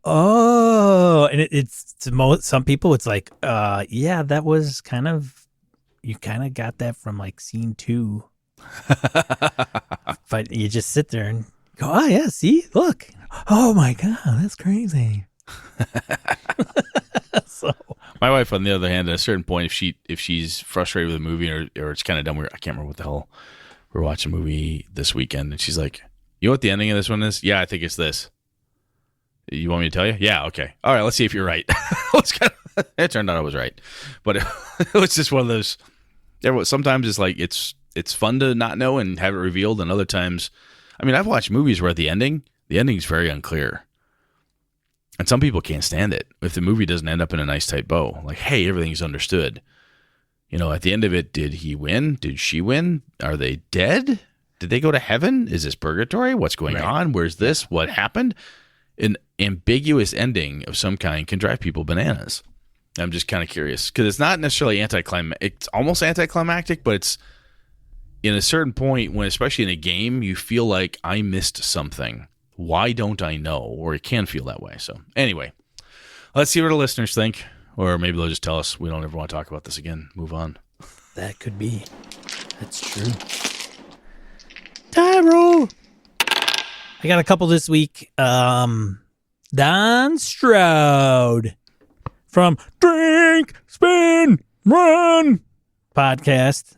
Speaker 1: it's to some people, it's like, yeah, that was you kind of got that from like scene 2. But you just sit there and go, oh yeah, see, look, oh my God, that's crazy. So
Speaker 2: my wife, on the other hand, at a certain point, if she's frustrated with a movie or it's kind of dumb, I can't remember what the hell, we're watching a movie this weekend, and she's like, you know what the ending of this one is? Yeah, I think it's this. You want me to tell you? Yeah, okay. All right, let's see if you're right. It turned out I was right. But it was just one of those, sometimes it's like, it's fun to not know and have it revealed, and other times, I've watched movies where the ending's very unclear. And some people can't stand it if the movie doesn't end up in a nice tight bow. Like, hey, everything's understood. At the end of it, did he win? Did she win? Are they dead? Did they go to heaven? Is this purgatory? What's going on? Where's this? What happened? An ambiguous ending of some kind can drive people bananas. I'm just kind of curious because it's not necessarily anticlimactic. It's almost anticlimactic, but it's in a certain point when, especially in a game, you feel like I missed something. Why don't I know? Or it can feel that way. So anyway, let's see what the listeners think. Or maybe they'll just tell us we don't ever want to talk about this again. Move on.
Speaker 1: That could be. That's true. Tyro! I got a couple this week. Don Stroud from Drink, Spin, Run podcast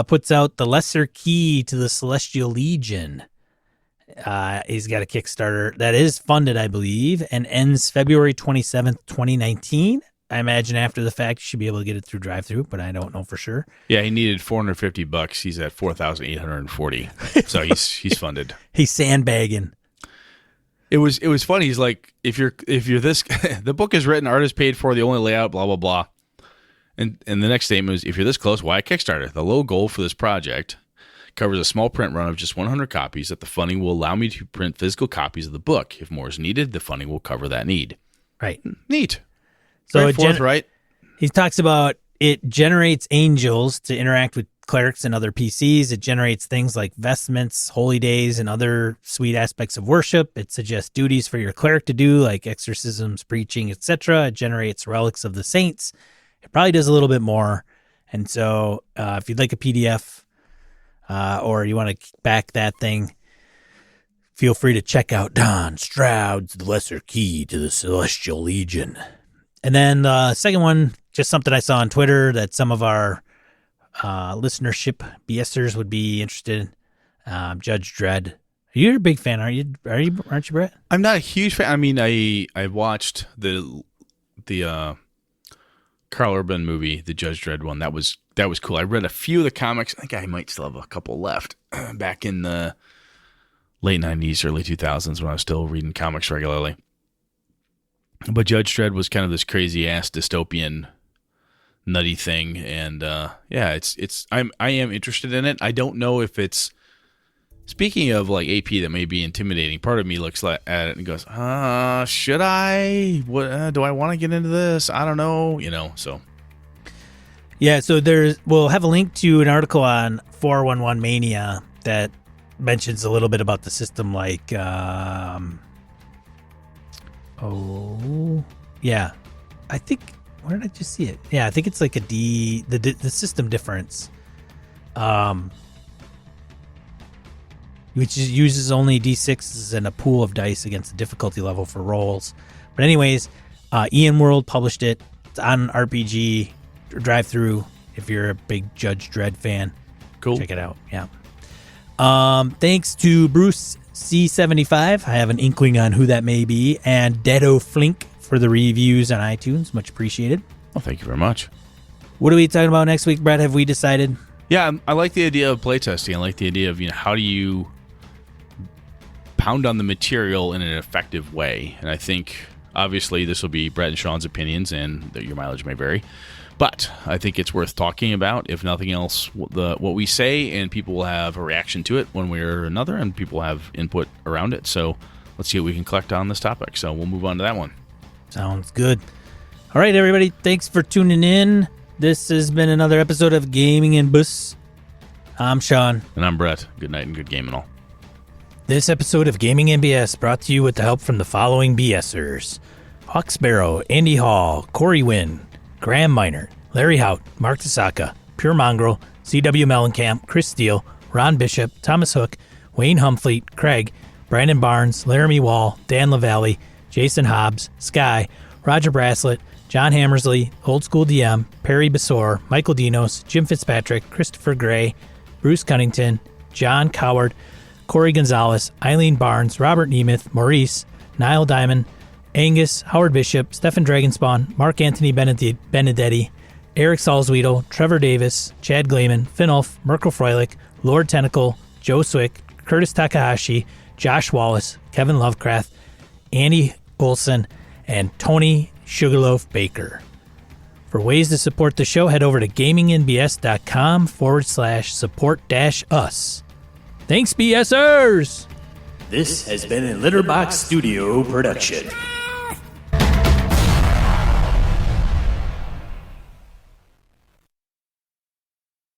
Speaker 1: puts out The Lesser Key to the Celestial Legion. He's got a Kickstarter that is funded, I believe, and ends February 27th, 2019. I imagine after the fact, you should be able to get it through drive-through, but I don't know for sure.
Speaker 2: Yeah, he needed $450. He's at $4,840, so he's funded.
Speaker 1: He's sandbagging.
Speaker 2: It was funny. He's like, if you're this, the book is written, art is paid for, the only layout, blah blah blah. And the next statement was, if you're this close, why a Kickstarter? The low goal for this project covers a small print run of just 100 copies that the funding will allow me to print physical copies of the book. If more is needed, the funding will cover that need.
Speaker 1: Right.
Speaker 2: Neat.
Speaker 1: So
Speaker 2: right?
Speaker 1: He talks about it generates angels to interact with clerics and other PCs. It generates things like vestments, holy days, and other sweet aspects of worship. It suggests duties for your cleric to do, like exorcisms, preaching, etc. It generates relics of the saints. It probably does a little bit more. And so if you'd like a PDF or you want to back that thing, feel free to check out Don Stroud's The Lesser Key to the Celestial Legion. And then the second one, just something I saw on Twitter that some of our listenership BSers would be interested in. Judge Dredd. You're a big fan, aren't you, Brett?
Speaker 2: I'm not a huge fan. I mean, I watched the Carl Urban movie, the Judge Dredd one. That was cool. I read a few of the comics. I think I might still have a couple left back in the late 90s, early 2000s when I was still reading comics regularly. But Judge Dredd was kind of this crazy ass dystopian nutty thing, and I am interested in it. I don't know if it's, speaking of like AP that may be intimidating, part of me looks at it and goes, should I? What do I want to get into this? I don't know, so.
Speaker 1: Yeah, so we'll have a link to an article on 411 Mania that mentions a little bit about the system, like I think, where did I just see it? Yeah, I think it's like the system difference, which uses only D6s and a pool of dice against the difficulty level for rolls. But anyways, Ian World published it. It's on RPG drive-through if you're a big Judge Dredd fan.
Speaker 2: Cool.
Speaker 1: Check it out. Yeah. Thanks to Bruce C75. I have an inkling on who that may be. And Deado Flink for the reviews on iTunes. Much appreciated.
Speaker 2: Well, thank you very much.
Speaker 1: What are we talking about next week, Brett? Have we decided?
Speaker 2: Yeah, I like the idea of playtesting. I like the idea of, how do you pound on the material in an effective way? And I think, obviously, this will be Brett and Sean's opinions, and your mileage may vary. But I think it's worth talking about, if nothing else, what we say, and people will have a reaction to it one way or another, and people have input around it. So let's see what we can collect on this topic. So we'll move on to that one.
Speaker 1: Sounds good. All right, everybody. Thanks for tuning in. This has been another episode of Gaming and Bus. I'm Sean.
Speaker 2: And I'm Brett. Good night and good game and all.
Speaker 1: This episode of Gaming and BS brought to you with the help from the following BSers: Hawk Sparrow, Andy Hall, Corey Wynn, Graham Minor, Larry Hout, Mark Tasaka, Pure Mongrel, C.W. Mellencamp, Chris Steele, Ron Bishop, Thomas Hook, Wayne Humfleet, Craig, Brandon Barnes, Laramie Wall, Dan LaValle, Jason Hobbs, Sky, Roger Braslett, John Hammersley, Old School DM, Perry Besor, Michael Dinos, Jim Fitzpatrick, Christopher Gray, Bruce Cunnington, John Coward, Corey Gonzalez, Eileen Barnes, Robert Nemeth, Maurice, Niall Diamond, Angus, Howard Bishop, Stefan Dragonspawn, Mark Anthony Benedetti, Eric Salzwedel, Trevor Davis, Chad Gleeman, Finolf, Merkel Froelich, Lord Tentacle, Joe Swick, Curtis Takahashi, Josh Wallace, Kevin Lovecraft, Andy Olson, and Tony Sugarloaf Baker. For ways to support the show, head over to gamingnbs.com/support-us. Thanks, BSers!
Speaker 4: This has been a Litterbox Studio production.